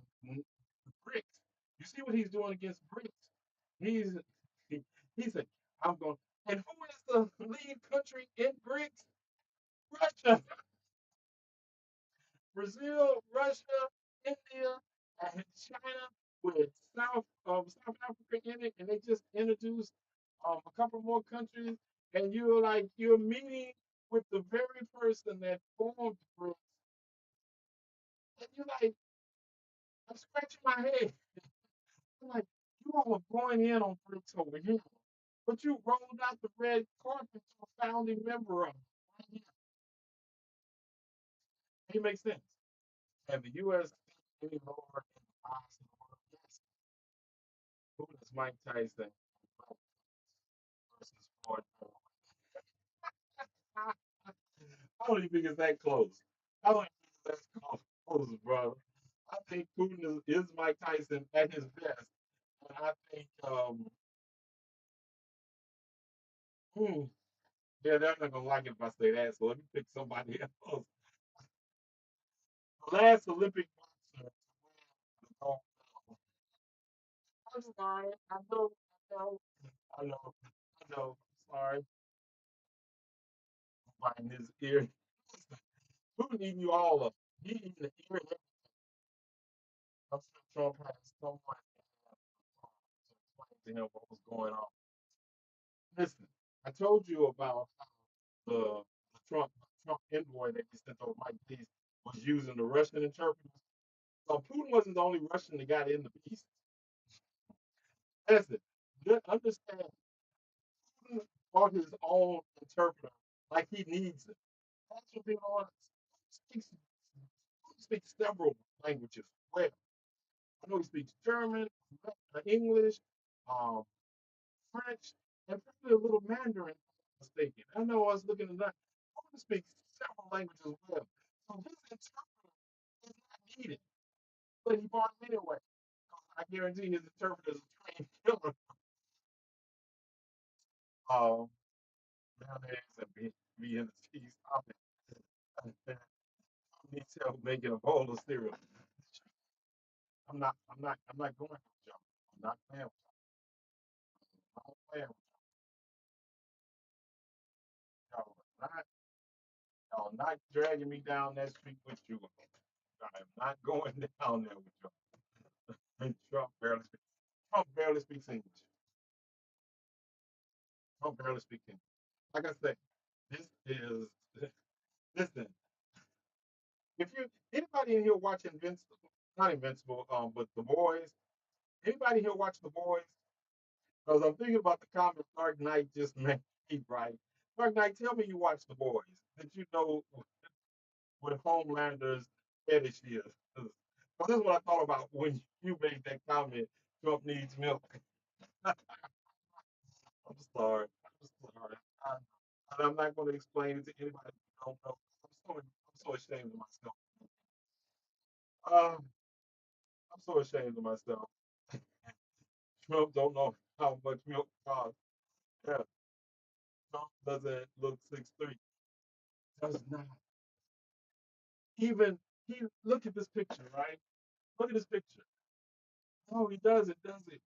BRICS. You see what he's doing against BRICS? He's he said, I'm going. And who is the lead country in BRICS? Russia, Brazil, Russia, India, and China with South Africa in it, and they just introduced a couple more countries, and you're meeting with the very person that formed BRICS, and you're like, I'm scratching my head. I'm like, you all are going in on BRICS over here, but you rolled out the red carpet to a founding member of it. Right here. It makes sense. And the U.S. any lower in the eyes of the world. Yes, who is Mike Tyson versus Floyd Mayweather? I don't even think it's that close. I don't even think it's that close, brother. I think Putin is Mike Tyson at his best. And I think, hmm, yeah, they're not going to like it if I say that. So let me pick somebody else. The last Olympic boxer to win the gold medal. I'm sorry. I know, I know. Sorry. Biting his ear. Putin eating you all up. He eating the ear. I'm sure Trump has someone to explain to him what was going on. Listen, I told you about how the Trump envoy that he sent over Mike Peace was using the Russian interpreters. So Putin wasn't the only Russian that got in the piece. Listen, understand, Putin bought his own interpreter like he needs it. That's what being honest. Speaks, speaks several languages well. I know he speaks German, English, um, French, and probably a little Mandarin, if I'm not mistaken. I know I was looking at that. He speaks several languages well. So his interpreter is not needed, but he bought him anyway. I guarantee his interpreter is a trained killer. Um, Nowadays, and be in the cheese topic. Needs help making a bowl of cereal. I'm not going with y'all. I'm not playing with y'all. I'm not playing with y'all. Y'all not dragging me down that street with you. I am not going down there with y'all. And Trump barely speaks English. Trump barely speaks English. Like I said, this is listen. If you anybody in here watch Invincible, not Invincible, but The Boys. Anybody here watch The Boys? Because I'm thinking about the comic Dark Knight just made, right? Dark Knight, tell me you watch The Boys. That you know what Homelander's fetish is. Because this is what I thought about when you made that comment. Trump needs milk. I'm sorry. I'm sorry. I, and I'm not going to explain it to anybody who don't know. I'm so ashamed of myself. I'm so ashamed of myself. Trump don't know how much milk costs. Yeah, Trump doesn't look 6'3". Does not. Even he look at this picture, right? Look at this picture. No, he doesn't, does it?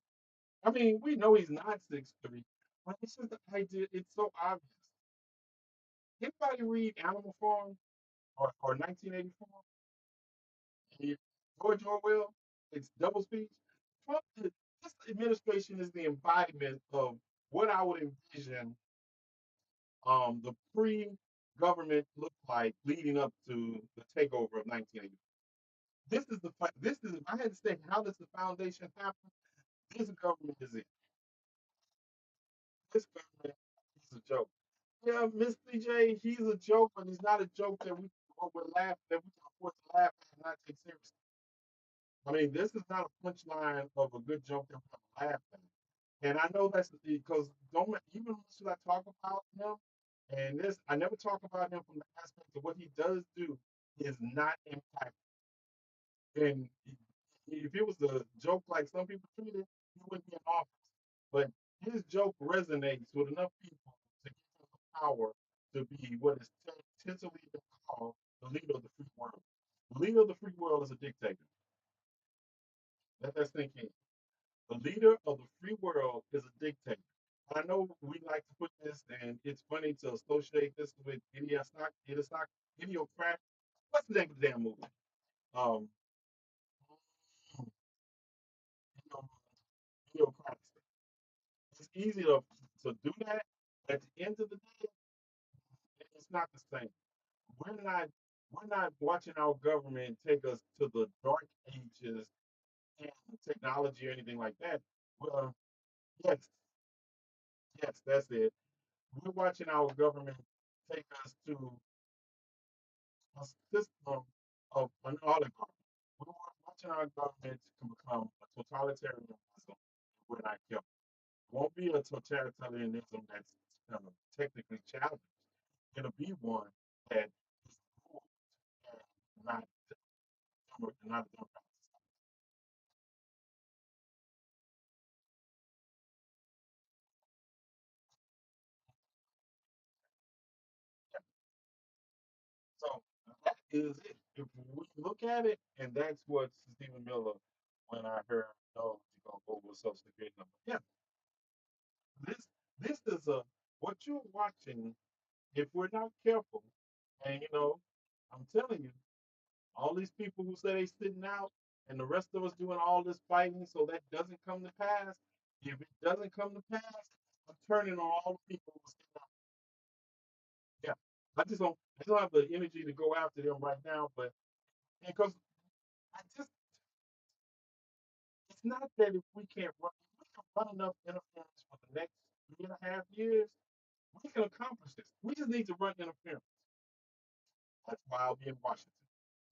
I mean, we know he's not 6'3", but it's just the idea. It's so obvious. Anybody read Animal Farm or 1984? George Orwell, it's double speech. Trump, this administration is the embodiment of what I would envision the pre-government looked like leading up to the takeover of 1984. This is if I had to say how does the foundation happen? This government is it. This government is a joke. Yeah, Mr. J, he's a joke, but he's not a joke that we're laughing that we can afford to laugh at and not take seriously. I mean, this is not a punchline of a good joke that we're gonna laugh at. And I know that's because don't even should I talk about him, and this I never talk about him from the aspect of what he does do is not impactful. And If it was a joke like some people treat it, he wouldn't be in office. But his joke resonates with enough people to give him the power to be what is tentatively called the leader of the free world. The leader of the free world is a dictator. Let that sink in. The leader of the free world is a dictator. I know we like to put this, and it's funny to associate this with idiocrat. What's the name of the damn movie? Um, idiocracy. It's easy to do that. At the end of the day, it's not the same. We're not we're not watching our government take us to the dark ages in technology or anything like that. Well, yes, yes, that's it. We're watching our government take us to a system of an oligarchy. We're watching our government to become a totalitarianism if we're not careful. It won't be a totalitarianism that's technically challenged. It'll be one that is ruled and not a democratic society. So that is it. If we look at it, and that's what Stephen Miller, when I heard, no, you're gonna go with social security number. Yeah, this this is a what you're watching. If we're not careful, and I'm telling you, all these people who say they sitting out, and the rest of us doing all this fighting, so that doesn't come to pass. If it doesn't come to pass, I'm turning on all the people who sitting out. Yeah, I just don't have the energy to go after them right now, but because I just it's not that if we can't run, if we can run enough interference for the next 3.5 years, we can accomplish this. We just need to run interference. That's why I'll be in Washington.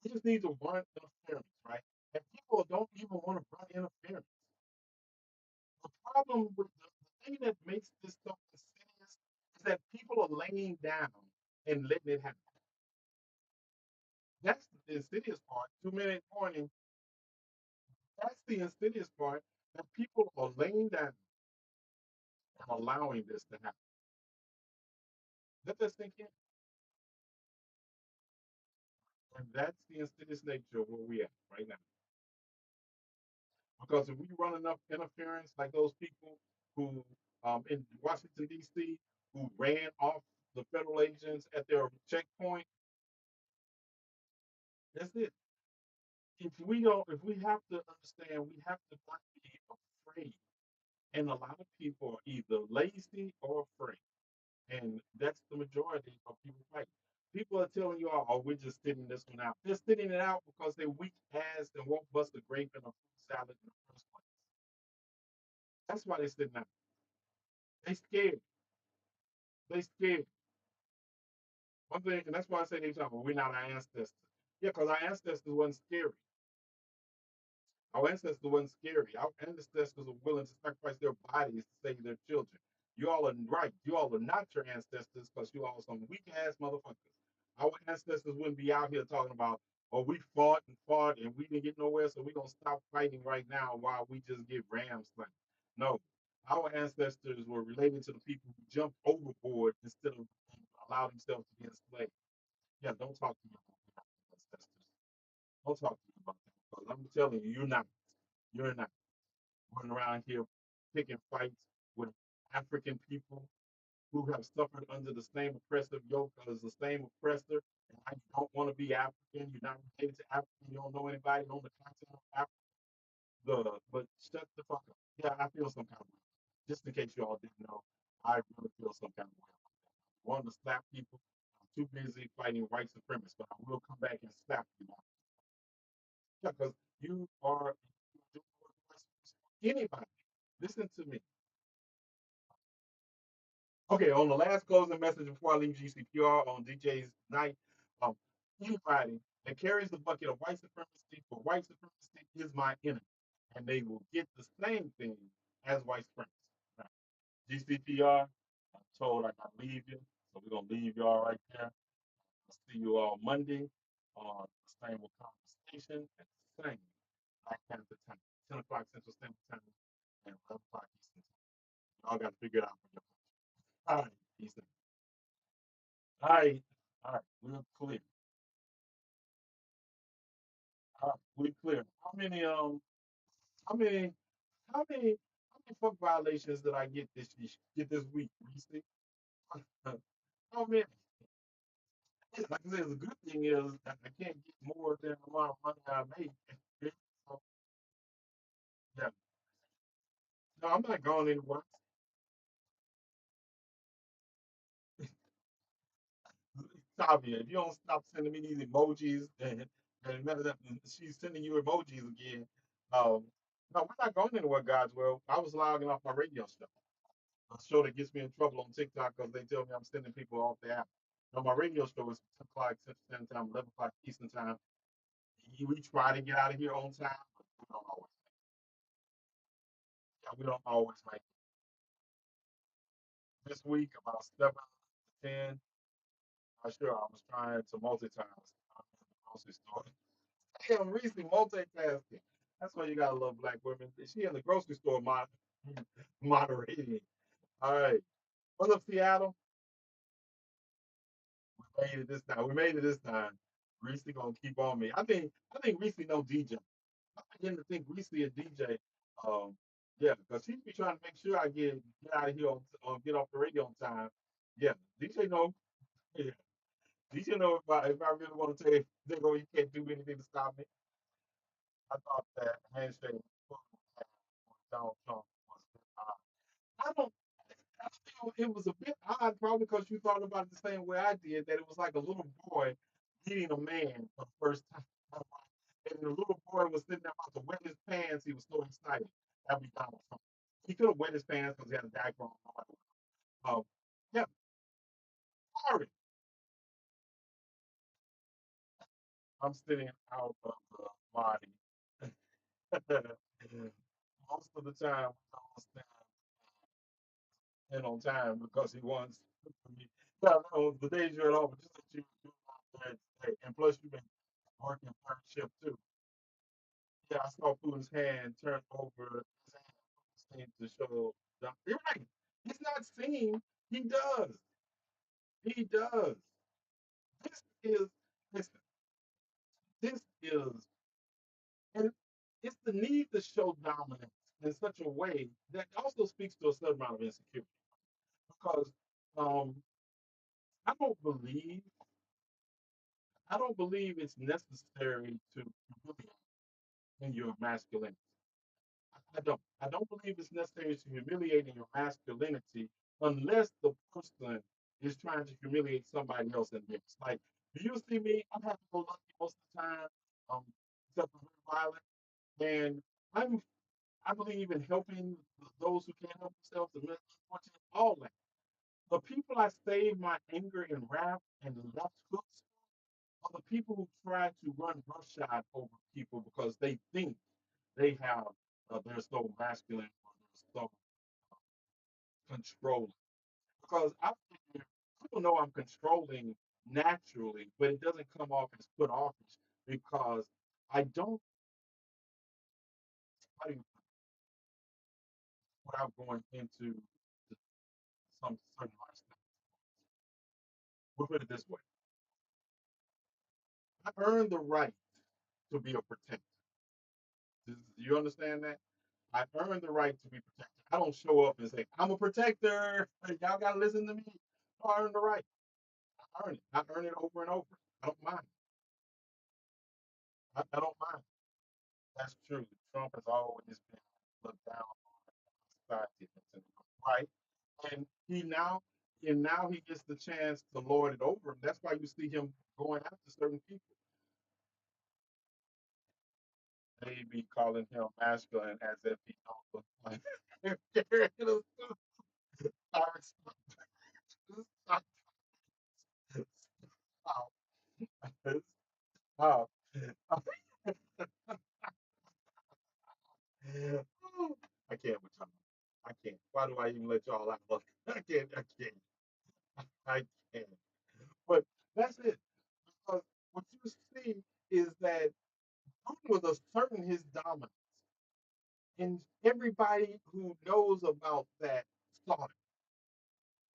We just need to run interference, right? And people don't even want to run interference. The problem with the thing that makes this so insidious is that people are laying down and letting it happen. That's the insidious part. 2 minute warning. That's the insidious part that people are laying down and allowing this to happen. Let that sink in. And that's the insidious nature of where we at right now. Because if we run enough interference like those people who in Washington D.C. who ran off the federal agents at their checkpoint, that's it. If we have to understand, we have to not be afraid. And a lot of people are either lazy or afraid, and that's the majority of people fighting. People are telling you, "Oh, we're just sitting this one out." They're sitting it out because they're weak ass and won't bust a grape in a fruit salad in the first place. That's why they're sitting out. They scared. They scared. One thing, and that's why I say they talk, well, we're not our ancestors. Yeah, because our ancestors wasn't scary. Our ancestors wasn't scary. Our ancestors were willing to sacrifice their bodies to save their children. You all are right. You all are not your ancestors because you all are some weak ass motherfuckers. Our ancestors wouldn't be out here talking about, oh, we fought and we didn't get nowhere, so we're gonna stop fighting right now while we just get ram slain. No. Our ancestors were related to the people who jumped overboard instead of allow themselves to be enslaved. Yeah, don't talk to me about ancestors. Don't talk to me about that because I'm telling you, you're not. You're not running around here picking fights with African people who have suffered under the same oppressive yoke as the same oppressor. And now you don't want to be African. You're not related to African. You don't know anybody on the continent of Africa. But shut the fuck up. Yeah, I feel some kind of way. Just in case you all didn't know, I really feel some kind of way. I wanted to slap people. I'm too busy fighting white supremacists, but I will come back and slap you now. Yeah, because you are anybody. Listen to me. Okay, on the last closing message before I leave GCPR on DJ's night, um, anybody that carries the bucket of white supremacy for white supremacy is my enemy, and they will get the same thing as white supremacy. Now, GCPR, I'm told I gotta leave you, so we're gonna leave y'all right there. I'll see you all Monday on the same conversation at the same Black Panther time, 10 o'clock Central Standard Time, and 11 o'clock Eastern Time. Y'all got to figure it out for your country. All right, Eastern. All right, all right, we're clear. All right, we're clear. How many, how many, how many fuck violations did I get this week, Reese? How many? Like I said, the good thing is that I can't get more than the amount of money I make. So, yeah. No, I'm not going anywhere. Tavia, if you don't stop sending me these emojis and she's sending you emojis again. Um, no, we're not going anywhere, God's will. I was logging off my radio show. A show that gets me in trouble on TikTok because they tell me I'm sending people off the app. No, my radio show is 10 o'clock Central Standard Time, 11 o'clock Eastern Time. We try to get out of here on time, but we don't always. Yeah, we don't always make it. This week, about 7 to 10, I'm sure I was trying to multitask. I'm in the grocery store. Damn, Reese multitasking. That's why you gotta love black women. She in the grocery store moderating. All right. What's up, Seattle? We made it this time. We made it this time. Reese gonna keep on me. I think Reese know DJ. I begin to think Reese a DJ. Um, yeah, because he be trying to make sure I get out of here get off the radio on time. Yeah, DJ know. Yeah, DJ know if I really want to say they go, you can't do anything to stop me. I thought that handshake with Donald Trump was odd. I don't. I feel it was a bit odd, probably because you thought about it the same way I did. That it was like a little boy meeting a man for the first time, and the little boy was sitting there about to wet his pants. He was so excited. That'd be Donald Trump. He could have wet his pants because he had a diaper on. Yeah, sorry. I'm sitting out of the body. Most of the time, we don't stand in on time because he wants me. Yeah, no, the days you're at home, just that you do that day. And plus, you've been working third shift too. Yeah, I saw Putin's hand turn over his hand seemed to show. You're right. He's not seen. He does. He does. This is listen, this is and it's the need to show dominance in such a way that also speaks to a certain amount of insecurity. Because um, I don't believe I don't believe it's necessary to humiliate in your masculinity. I don't. I don't believe it's necessary to humiliate in your masculinity unless the person is trying to humiliate somebody else in this. Like, do you see me? I'm happy go lucky most of the time, um, except for very violent. And I'm I believe in helping those who can't help themselves, the unfortunate, all that. The people I save my anger and wrath and left hooks are the people who try to run roughshod over people because they think they have they're so masculine or they're so controlling. Because I figure people know I'm controlling naturally, but it doesn't come off as put offish because I don't how do you, without going into some certain lifestyle. We'll put it this way: I earned the right to be a protector. Do you understand that? I earned the right to be protected. I don't show up and say, I'm a protector. Y'all got to listen to me. I earned the right. I earn it. I earn it over and over. I don't mind. I don't mind. That's true. Trump has always been looked down on in society. Right? And now he gets the chance to lord it over him. That's why you see him going after certain people. They be calling him masculine as if he don't look like Stop. Stop. I can't with y'all. I can't. Why do I even let y'all out? Look, I can't. I can't. I can't. But that's it. Because what you see is that Putin was asserting his dominance, and everybody who knows about that saw it.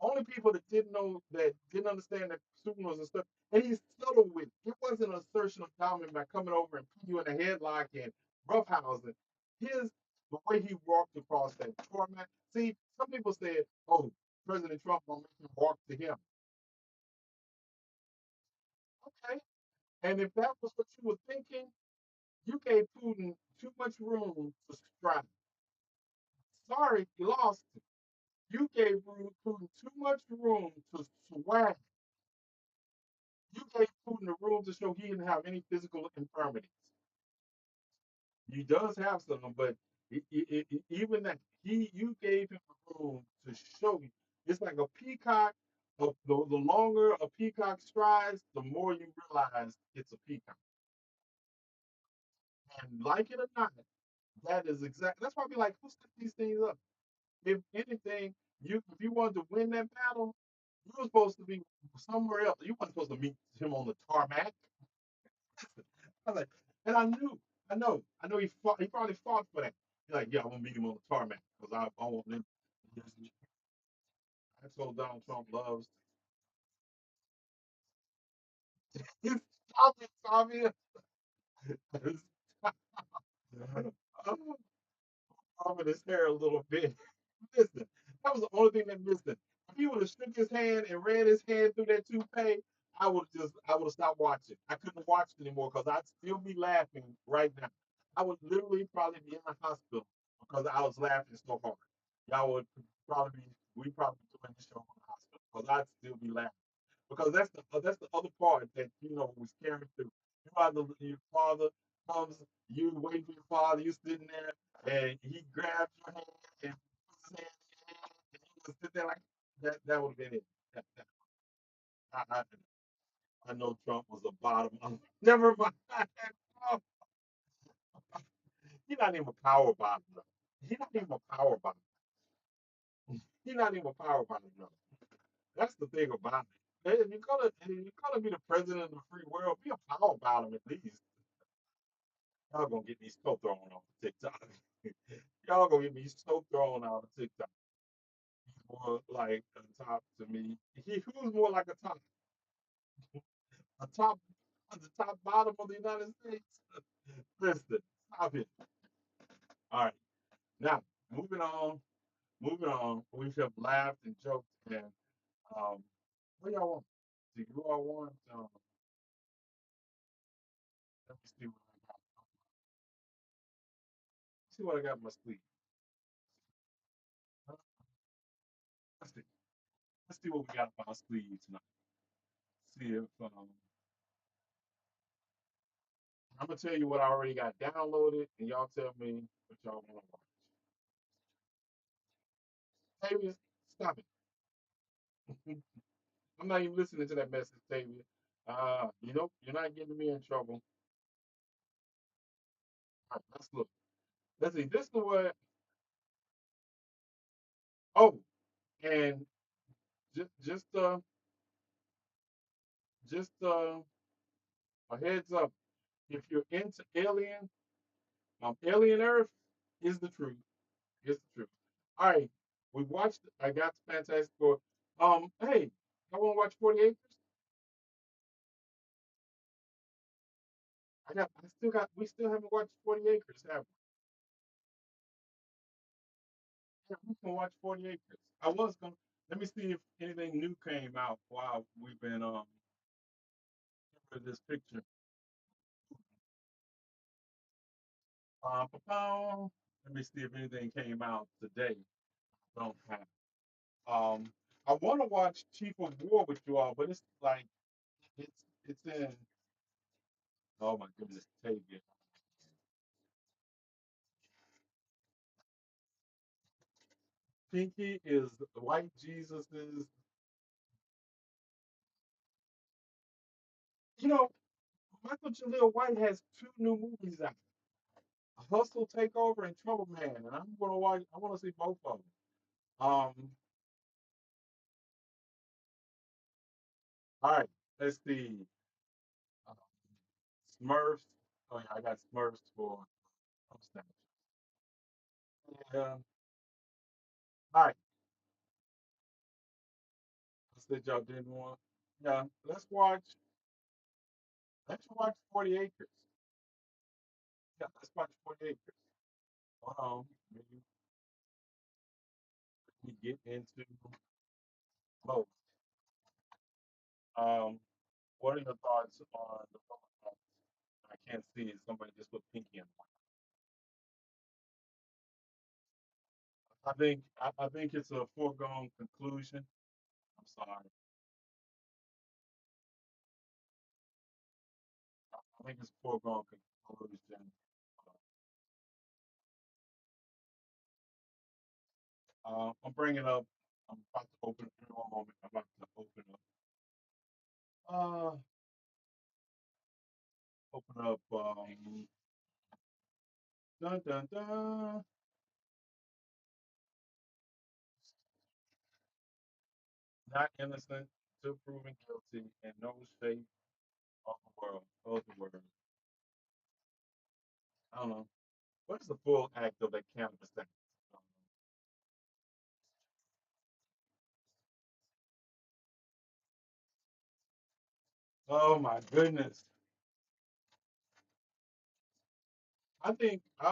Only people that didn't know, that didn't understand that Putin was asserting, and he's subtle with it. It wasn't an assertion of dominance by coming over and putting you in a headlock and roughhousing. His The way he walked across that format. See, some people said, "Oh, President Trump gonna make him walk to him." Okay, and if that was what you were thinking, you gave Putin too much room to strike. Sorry, you lost. You gave Putin too much room to swag. You gave Putin the room to show he didn't have any physical infirmities. He does have some, but even that, you gave him the room to show you. It's like a peacock. The longer a peacock strides, the more you realize it's a peacock. And like it or not, that is exactly. That's why I be like, who set these things up? If anything, if you wanted to win that battle, you were supposed to be somewhere else. You weren't supposed to meet him on the tarmac. I was like, and I know he fought. He probably fought for that. He's like, yeah, I'm gonna meet him on the tarmac because I want him. That's what Donald Trump loves. Stop it, Tommy. I'm in his hair a little bit. Listen, that was the only thing that missed it. If he would have shook his hand and ran his hand through that toupee, I would have stopped watching. I couldn't watch it anymore because I'd still be laughing right now. I would literally probably be in the hospital because I was laughing so hard. Y'all would probably be, we probably be doing this show in the hospital because I'd still be laughing. Because that's the other part that was carrying through. You either your father comes, you waiting for your father, you sitting there, and he grabs your hand and puts his hand in your hand, and you just sit there like that. That would have been it. I, I, I know Trump was a bottom. Never mind. He's not even a power bottom. No. He's not even a power bottom. He's not even a power bottom. No. That's the thing about it. If you're gonna be the president of the free world, be a power bottom at least. Y'all gonna get me so thrown off of TikTok. Y'all gonna get me so thrown out of TikTok. He's more like a top to me. Who's more like a top, the top bottom of the United States? Listen, stop it. All right, now moving on, moving on. We have laughed and joked and what y'all want? Do you all want? Let me see what I got. See what I got in my sleeve. Let's see. Let's see what we got up our sleeve tonight. See if I'm gonna tell you what I already got downloaded, and y'all tell me what y'all want to watch. Tavia, stop it. I'm not even listening to that message, Tavia. You're not getting me in trouble. All right, let's look. Let's see. This is what. Oh, and just just uh just a heads up. If you're into Alien Earth is the truth. Is the truth. All right, we watched. I got the Fantastic Four. Hey, I want to watch 40 Acres. We still haven't watched 40 Acres, have we? Yeah, we can watch 40 Acres. I was gonna, let me see if anything new came out while we've been, for this picture. Let me see if anything came out today. Don't have. Um, I want to watch Chief of War with you all, but it's like, it's in, oh my goodness, Tavia. Pinky is White Jesus is, you know, Michael Jaleel White has two new movies out. Hustle, Takeover, and Trouble Man, and I'm gonna watch. I want to see both of them. All right, let's see. Uh, Smurfs. Oh yeah, I got Smurfs for Snapchat. Yeah. All right. I said y'all didn't want. Yeah. Let's watch 40 Acres. Yeah. Let's watch 40 Acres. Hold on. Maybe we get into both. Um. What are your thoughts on the film? I can't see it. Somebody just put pinky in. I think it's a foregone conclusion. I'm sorry. I think it's a foregone conclusion. I'm bringing up. I'm about to open. In one moment, I'm about to open up. Uh, open up. Dun dun dun. Not innocent till proven guilty, and no shape of the world. Of the world. I don't know. What is the full act of that cannabis thing? Oh my goodness. I'm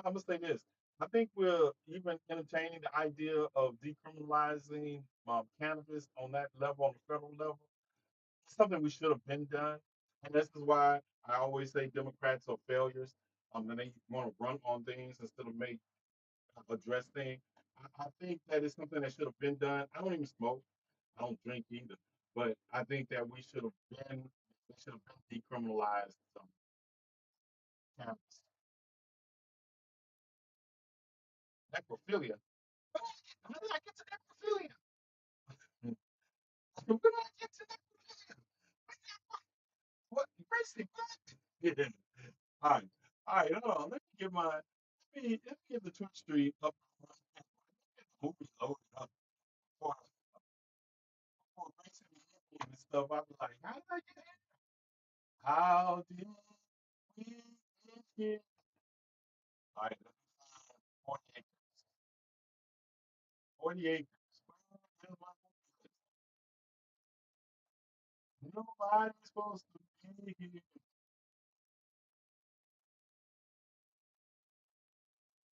gonna say this. I think we're even entertaining the idea of decriminalizing cannabis on that level, on the federal level. It's something we should have been done, and this is why I always say Democrats are failures. And they want to run on things instead of make address things. I think that is something that should have been done. I don't even smoke. I don't drink either. But I think that we should have been decriminalized cannabis. Necrophilia. How did I get to necrophilia? When I get to necrophilia, what? Basically, what? Yeah. All right, all right. Hold on. Let me get the Twitch stream up. Movie loaded up for basically and stuff. I was like, how did I get here? How did we get here? All right, let me find 40 acres. 40 acres. Where is my movie list? Nobody's supposed to be here.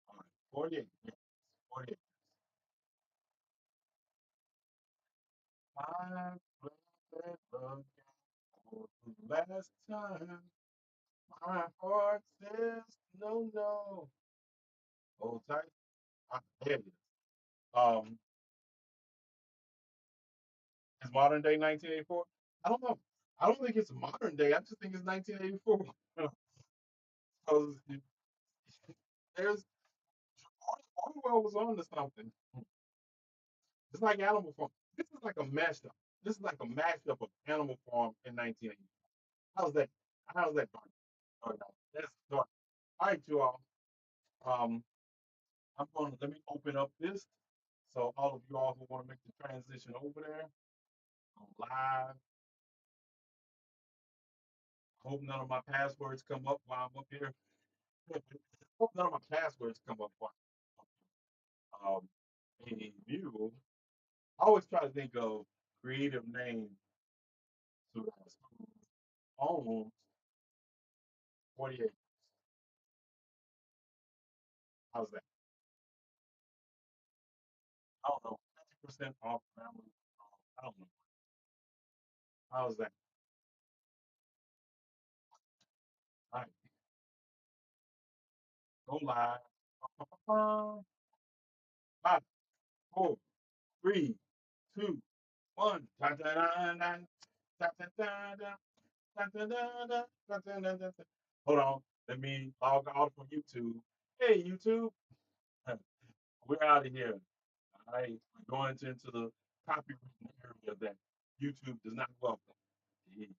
All right, 40 acres. 40 acres. I played that love game for the last time. My heart says no, no. Hold tight. There it is. Um, is modern day 1984? I don't know. I don't think it's modern day. I just think it's 1984. Because there's Orwell was on to something. It's like Animal Farm. This is like a mashup. This is like a mashup of Animal Farm in 1980. How's that? How's that dark? Oh no, that's dark. All right, you all. Um, I'm going to let me open up this. So all of you all who want to make the transition over there, go live. Hope none of my passwords come up while I'm up here. Hope none of my passwords come up while um, a mule. I always try to think of creative names to owns 48. How's that? I don't know. 50% off family. I don't know. How's that? All right, go live. Five, four, three, two, one. Dun, dun, dun, dun. Dun, dun, dun, dun. Dun, dun, dun, dun. Dun, dun, dun, dun, dun. Hold on. Let me log out from YouTube. Hey, YouTube. We're out of here. All right. We're going into the copywritten area that YouTube does not welcome. Jeez.